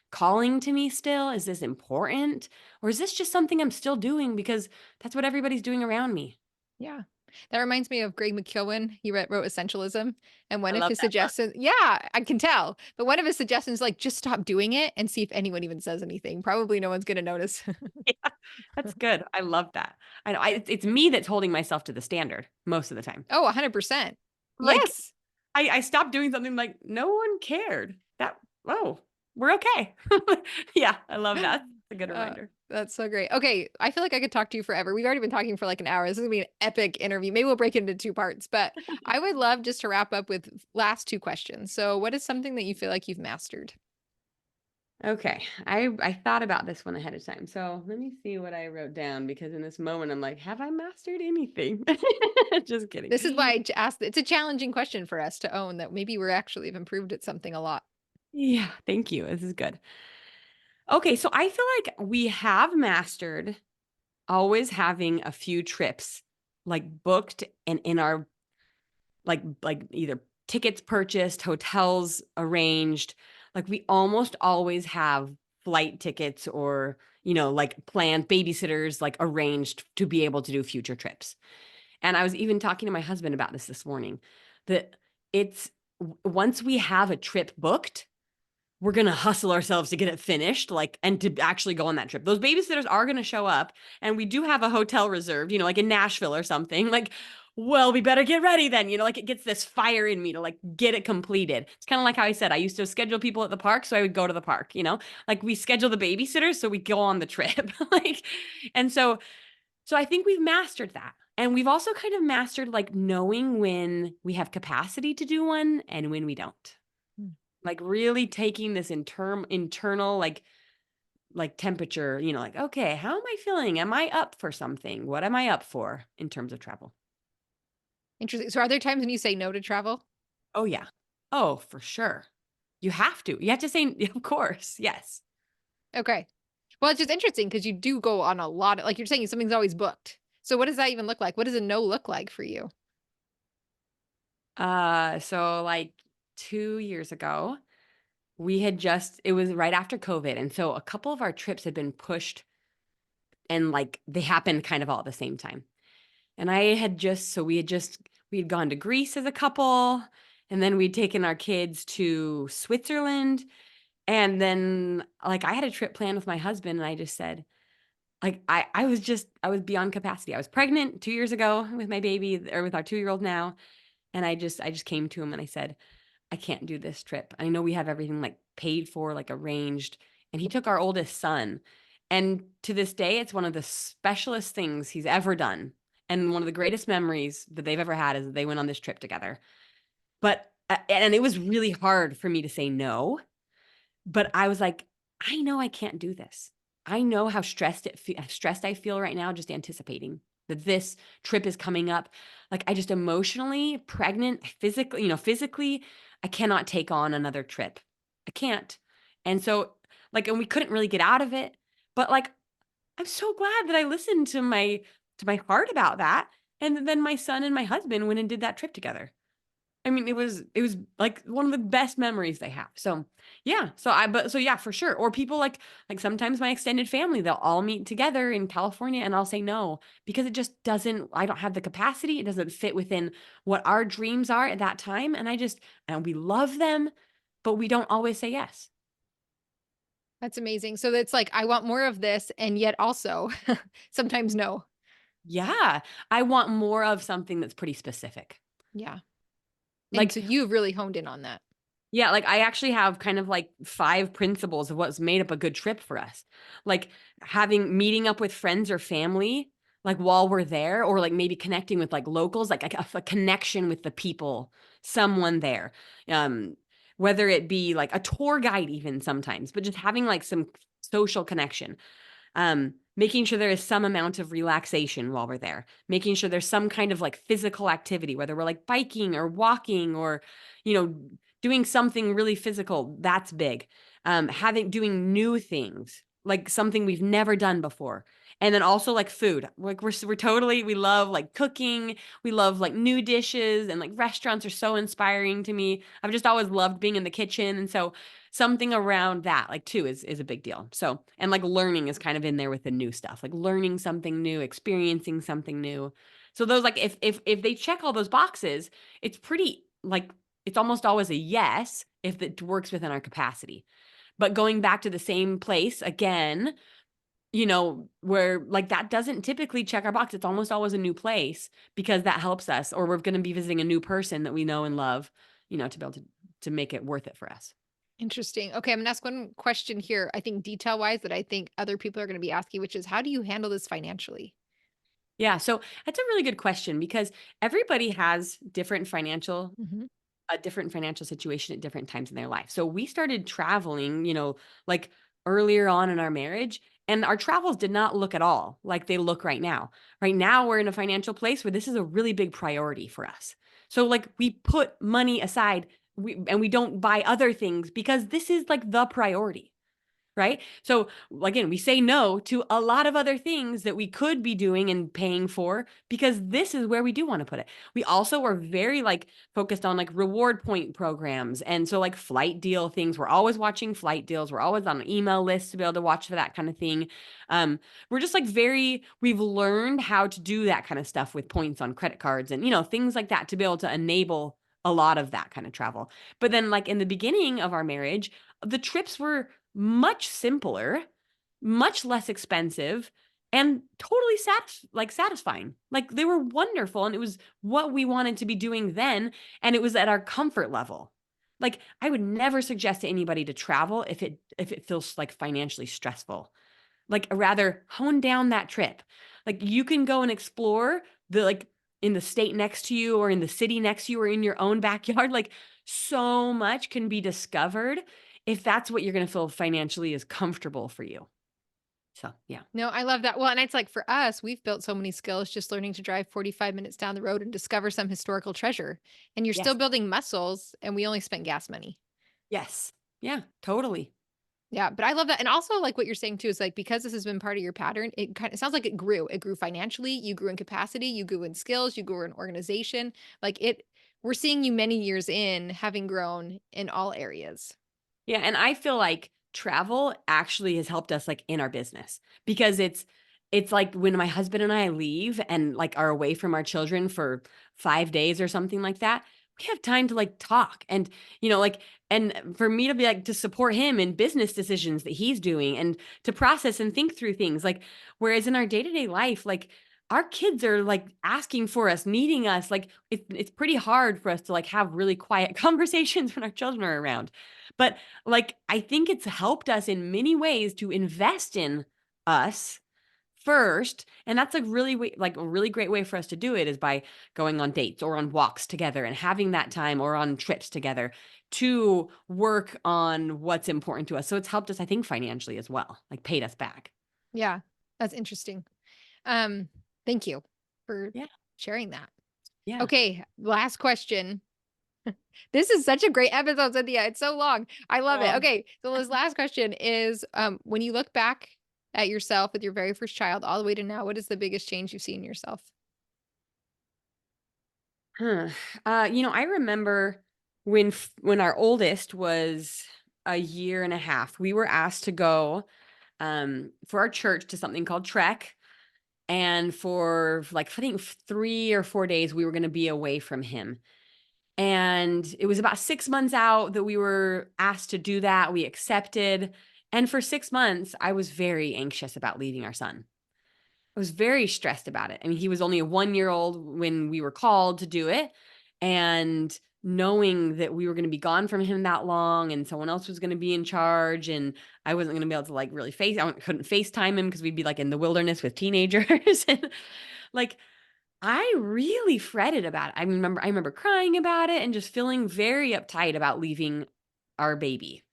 calling to me still? Is this important? Or is this just something I'm still doing because that's what everybody's doing around me?" Yeah. That reminds me of Greg McKeown. He wrote Essentialism. And one I of love his that book. suggestions, yeah, I can tell. But one of his suggestions, like, just stop doing it and see if anyone even says anything. Probably no one's going to notice. Yeah, that's good. I love that. I know it's me that's holding myself to the standard most of the time. Oh, 100%. Like Yes. I stopped doing something like no one cared. We're okay. Yeah, I love that. It's a good reminder. That's so great. Okay, I feel like I could talk to you forever. We've already been talking for like an hour. This is gonna be an epic interview. Maybe we'll break it into two parts, but I would love just to wrap up with last two questions. So, what is something that you feel like you've mastered? Okay. I thought about this one ahead of time. So let me see what I wrote down because in this moment I'm like, have I mastered anything? Just kidding. This is why asked. It's a challenging question for us to own that maybe we're actually have improved at something a lot. Yeah, thank you. This is good. Okay, so I feel like we have mastered always having a few trips like booked and in our like either tickets purchased, hotels arranged. Like we almost always have flight tickets or, like planned babysitters like arranged to be able to do future trips. And I was even talking to my husband about this morning that once we have a trip booked, we're going to hustle ourselves to get it finished, like, and to actually go on that trip. Those babysitters are going to show up and we do have a hotel reserved, like in Nashville or something. Like, well, we better get ready then, like it gets this fire in me to like get it completed. It's kind of like how I said, I used to schedule people at the park. So I would go to the park, like we schedule the babysitters. So we go on the trip. And so I think we've mastered that. And we've also kind of mastered like knowing when we have capacity to do one and when we don't. Like really taking this internal like temperature, like, okay, how am I feeling? Am I up for something? What am I up for in terms of travel? Interesting. So, are there times when you say no to travel? Oh yeah. Oh, for sure. You have to. You have to say, of course. Yes. Okay. Well, it's just interesting because you do go on a lot of, like you're saying, something's always booked. So, what does that even look like? What does a no look like for you? So like 2 years ago, it was right after COVID. And so a couple of our trips had been pushed and like they happened kind of all at the same time. And we had gone to Greece as a couple, and then we'd taken our kids to Switzerland. And then like I had a trip planned with my husband and I just said, like, I was beyond capacity. I was pregnant 2 years ago with my baby or with our 2-year-old now. And I just came to him and I said, I can't do this trip. I know we have everything like paid for, like arranged. And he took our oldest son. And to this day, it's one of the specialest things he's ever done. And one of the greatest memories that they've ever had is that they went on this trip together. But, and it was really hard for me to say no. But I was like, I know I can't do this. I know how stressed I feel right now just anticipating that this trip is coming up. Like I just emotionally pregnant, physically, I cannot take on another trip. I can't. And so like, and we couldn't really get out of it, but like, I'm so glad that I listened to my heart about that. And then my son and my husband went and did that trip together. I mean, it was like one of the best memories they have. So yeah. So yeah, for sure. Or people like sometimes my extended family, they'll all meet together in California and I'll say no because it just I don't have the capacity. It doesn't fit within what our dreams are at that time. And we love them, but we don't always say yes. That's amazing. So, it's like, I want more of this. And yet also sometimes no. Yeah. I want more of something that's pretty specific. Yeah. And Like, so you've really honed in on that. yeah, like I actually have kind of like 5 principles of what's made up a good trip for us. Like meeting up with friends or family, like while we're there, or like maybe connecting with like locals, like a connection with the people, someone there. Um, Whether it be like a tour guide, even sometimes, but just having like some social connection. making sure there is some amount of relaxation while we're there, making sure there's some kind of like physical activity, whether we're like biking or walking or, you know, doing something really physical. That's big. Doing new things, like something we've never done before. And then also like food, like we love like cooking. We love like new dishes, and like restaurants are so inspiring to me. I've just always loved being in the kitchen. And so something around that like too is a big deal. So, and like learning is kind of in there with the new stuff, like learning something new, experiencing something new. So those, like, if they check all those boxes, it's pretty like, it's almost always a yes if it works within our capacity. But going back to the same place again, you know, where like that doesn't typically check our box. It's almost always a new place because that helps us, or we're going to be visiting a new person that we know and love, you know, to be able to make it worth it for us. Interesting. Okay, I'm gonna ask one question here, I think detail wise, that I think other people are gonna be asking, which is how do you handle this financially? Yeah, so that's a really good question because everybody has Mhm. a different financial situation at different times in their life. So we started traveling, you know, like earlier on in our marriage, and our travels did not look at all like they look right now. Right now, we're in a financial place where this is a really big priority for us. So, like, we put money aside, and we don't buy other things because this is like the priority. Right. So again, we say no to a lot of other things that we could be doing and paying for because this is where we do want to put it. We also are very like focused on like reward point programs. And so like flight deal things, we're always watching flight deals. We're always on an email list to be able to watch for that kind of thing. We're just like we've learned how to do that kind of stuff with points on credit cards and, you know, things like that to be able to enable a lot of that kind of travel. But then like in the beginning of our marriage, the trips were much simpler, much less expensive, and totally satisfying. Like they were wonderful, and it was what we wanted to be doing then, and it was at our comfort level. Like I would never suggest to anybody to travel if it feels like financially stressful. Like rather hone down that trip. Like you can go and explore the like in the state next to you or in the city next to you or in your own backyard. Like so much can be discovered if that's what you're going to feel financially is comfortable for you. So, yeah. No, I love that. Well, and it's like for us, we've built so many skills just learning to drive 45 minutes down the road and discover some historical treasure. And you're still Yes. building muscles, and we only spent gas money. Yes. Yeah, totally. Yeah, but I love that. And also like what you're saying too is like because this has been part of your pattern, it sounds like it grew. It grew financially, you grew in capacity, you grew in skills, you grew in organization. Like it we're seeing you many years in having grown in all areas. Yeah, and I feel like travel actually has helped us like in our business because it's like when my husband and I leave and like are away from our children for 5 days or something like that, we have time to like talk and you know like and for me to be like to support him in business decisions that he's doing and to process and think through things like whereas in our day-to-day life like our kids are like asking for us, needing us. Like it's pretty hard for us to like have really quiet conversations when our children are around. But like, I think it's helped us in many ways to invest in us first. And that's like a really great way for us to do it is by going on dates or on walks together and having that time or on trips together to work on what's important to us. So it's helped us, I think, financially as well, like paid us back. Yeah, that's interesting. Um, Thank you for Yeah. sharing that. Yeah. Okay, last question. This is such a great episode, Cynthia. It's so long. I love it. Oh. Okay, so this last question is when you look back at yourself with your very first child all the way to now, what is the biggest change you've seen in yourself? Huh. You know, I remember when our oldest was a year and a half, we were asked to go for our church to something called Trek. And for like, I think 3 or 4 days, we were going to be away from him. And it was about 6 months out that we were asked to do that. We accepted. And for 6 months, I was very anxious about leaving our son. I was very stressed about it. I mean, he was only a 1 year old when we were called to do it. And knowing that we were going to be gone from him that long and someone else was going to be in charge and I wasn't going to be able to like really I couldn't FaceTime him because we'd be like in the wilderness with teenagers. And like, I really fretted about it. I remember crying about it and just feeling very uptight about leaving our baby.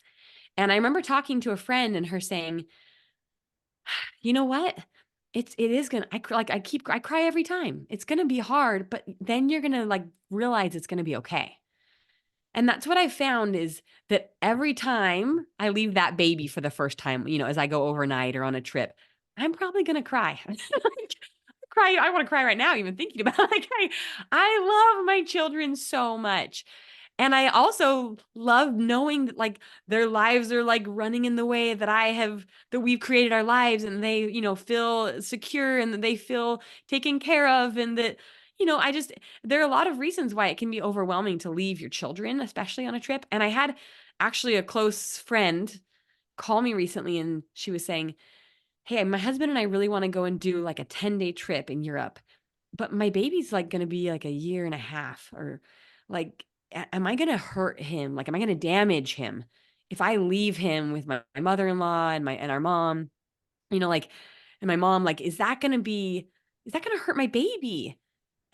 And I remember talking to a friend and her saying, you know what? It is gonna, I cry every time. It's gonna be hard, but then you're gonna like realize it's gonna be okay. And that's what I found is that every time I leave that baby for the first time, as I go overnight or on a trip, I'm probably gonna cry. Like, cry. I want to cry right now, even thinking about it. Like, I love my children so much. And I also love knowing that like their lives are like running in the way that we've created our lives, and they, feel secure and that they feel taken care of, and that, there are a lot of reasons why it can be overwhelming to leave your children, especially on a trip. And I had actually a close friend call me recently, and she was saying, "Hey, my husband and I really want to go and do like a 10-day trip in Europe, but my baby's like going to be like a year and a half, or like, am I going to hurt him? Like, am I going to damage him if I leave him with my mother-in-law and our mom, like, and my mom, like, is that going to hurt my baby?"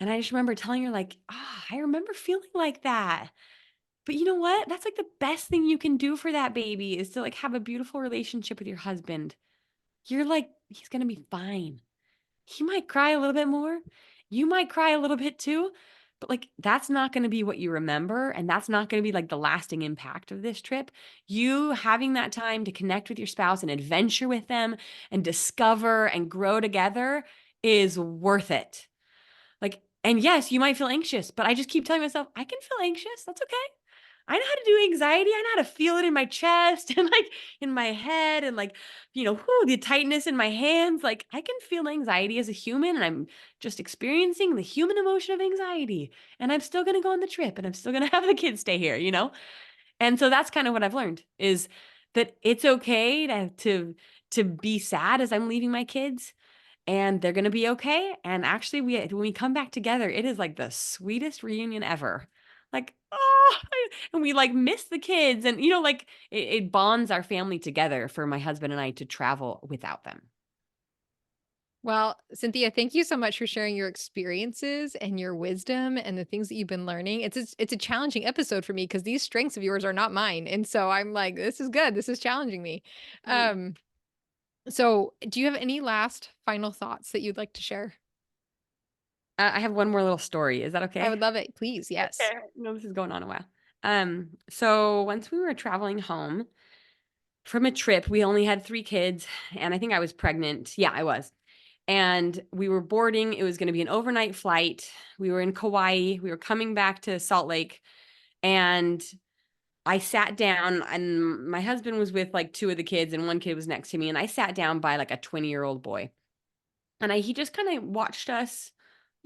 And I just remember telling her like, I remember feeling like that. But you know what? That's like the best thing you can do for that baby is to like have a beautiful relationship with your husband. You're like, he's going to be fine. He might cry a little bit more. You might cry a little bit too, but like that's not going to be what you remember. And that's not going to be like the lasting impact of this trip. You having that time to connect with your spouse and adventure with them and discover and grow together is worth it. Like, and yes, you might feel anxious, but I just keep telling myself, I can feel anxious. That's okay. I know how to do anxiety. I know how to feel it in my chest and like in my head and like, the tightness in my hands. Like I can feel anxiety as a human, and I'm just experiencing the human emotion of anxiety. And I'm still going to go on the trip, and I'm still going to have the kids stay here. And so that's kind of what I've learned is that it's okay to be sad as I'm leaving my kids, and they're going to be okay. And actually when we come back together, it is like the sweetest reunion ever. Like, and we like miss the kids, and like it bonds our family together for my husband and I to travel without them. Well, Synthia, thank you so much for sharing your experiences and your wisdom and the things that you've been learning. It's a challenging episode for me because these strengths of yours are not mine. And so I'm like, this is good. This is challenging me. Um, so do you have any last final thoughts that you'd like to share? I have one more little story. Is that okay? I would love it. Please. Yes. Okay. No, this is going on a while. So once we were traveling home from a trip, we only had 3 kids, and I think I was pregnant. Yeah, I was. And we were boarding. It was going to be an overnight flight. We were in Kauai. We were coming back to Salt Lake, and I sat down, and my husband was with like 2 of the kids, and one kid was next to me. And I sat down by like a 20-year-old boy, and he just kind of watched us,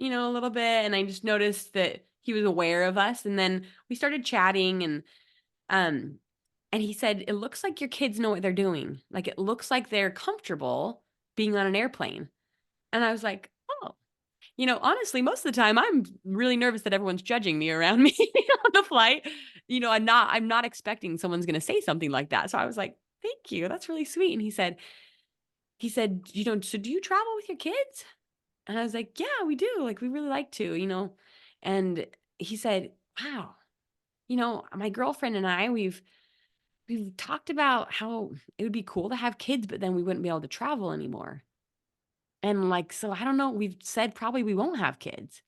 a little bit. And I just noticed that he was aware of us. And then we started chatting, um, and he said, "It looks like your kids know what they're doing. Like it looks like they're comfortable being on an airplane." And I was like, "Oh, honestly, most of the time I'm really nervous that everyone's judging me around me on the flight. I'm not expecting someone's going to say something like that." So I was like, "Thank you. That's really sweet." And he said, "So do you travel with your kids?" And I was like, "Yeah, we do. Like, we really like to. And he said, "Wow, my girlfriend and I, we've talked about how it would be cool to have kids, but then we wouldn't be able to travel anymore. And like, so I don't know, we've said probably we won't have kids.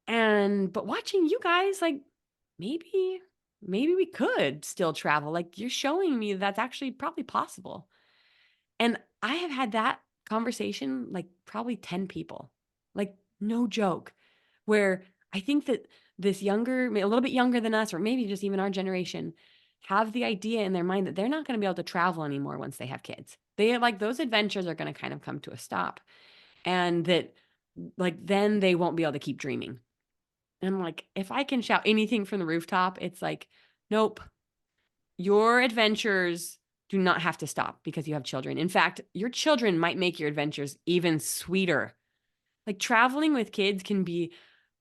But watching you guys, like, maybe we could still travel. Like, you're showing me that's actually probably possible." And I have had that conversation like probably 10 people, like no joke, where I think that this younger, a little bit younger than us, or maybe just even our generation, have the idea in their mind that they're not going to be able to travel anymore once they have kids. They are like, those adventures are going to kind of come to a stop, and that like then they won't be able to keep dreaming. And I'm like, if I can shout anything from the rooftop, it's like, nope, your adventures do not have to stop because you have children. In fact, your children might make your adventures even sweeter. Like traveling with kids can be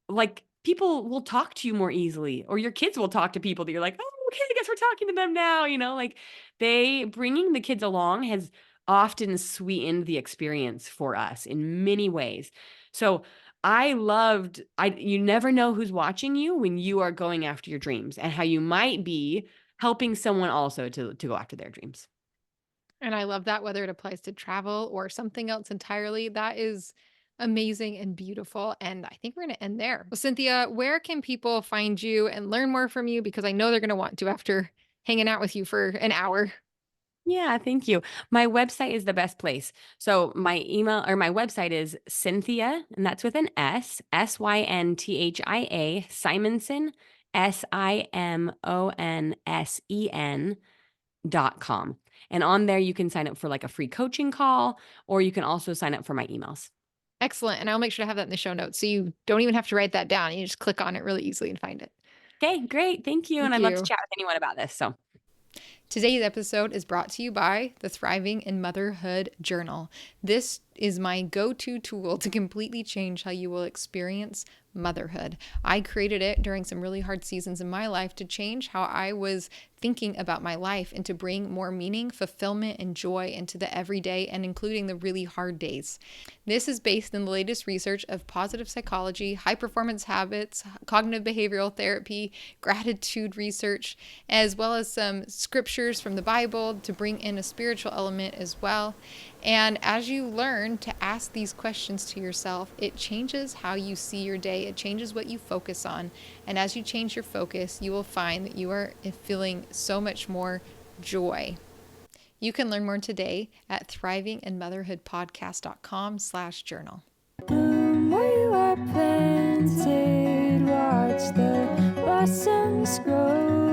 like, people will talk to you more easily, or your kids will talk to people that you're like, "Oh, okay, I guess we're talking to them now." Like they bringing the kids along has often sweetened the experience for us in many ways. So you never know who's watching you when you are going after your dreams, and how you might be helping someone also to go after their dreams. And I love that, whether it applies to travel or something else entirely. That is amazing and beautiful. And I think we're going to end there. Well, Cynthia, where can people find you and learn more from you? Because I know they're going to want to after hanging out with you for an hour. Yeah, thank you. My website is the best place. So my email or my website is Synthia, and that's with an S, Synthia, Simonsen, SIMONSEN.com. And on there, you can sign up for like a free coaching call, or you can also sign up for my emails. Excellent. And I'll make sure to have that in the show notes. So you don't even have to write that down. You just click on it really easily and find it. Okay, great. Thank you. And Thank I'd love to you. chat with anyone about this. So Today's episode is brought to you by the Thriving in Motherhood Journal. This is my go-to tool to completely change how you will experience motherhood. I created it during some really hard seasons in my life to change how I was thinking about my life and to bring more meaning, fulfillment, and joy into the everyday and including the really hard days. This is based in the latest research of positive psychology, high performance habits, cognitive behavioral therapy, gratitude research, as well as some scriptures from the Bible to bring in a spiritual element as well. And as you learn to ask these questions to yourself, it changes how you see your day. It changes what you focus on. And as you change your focus, you will find that you are feeling so much more joy. You can learn more today at thrivinginmotherhoodpodcast.com/journal. Where you are planted, watch the blossoms grow.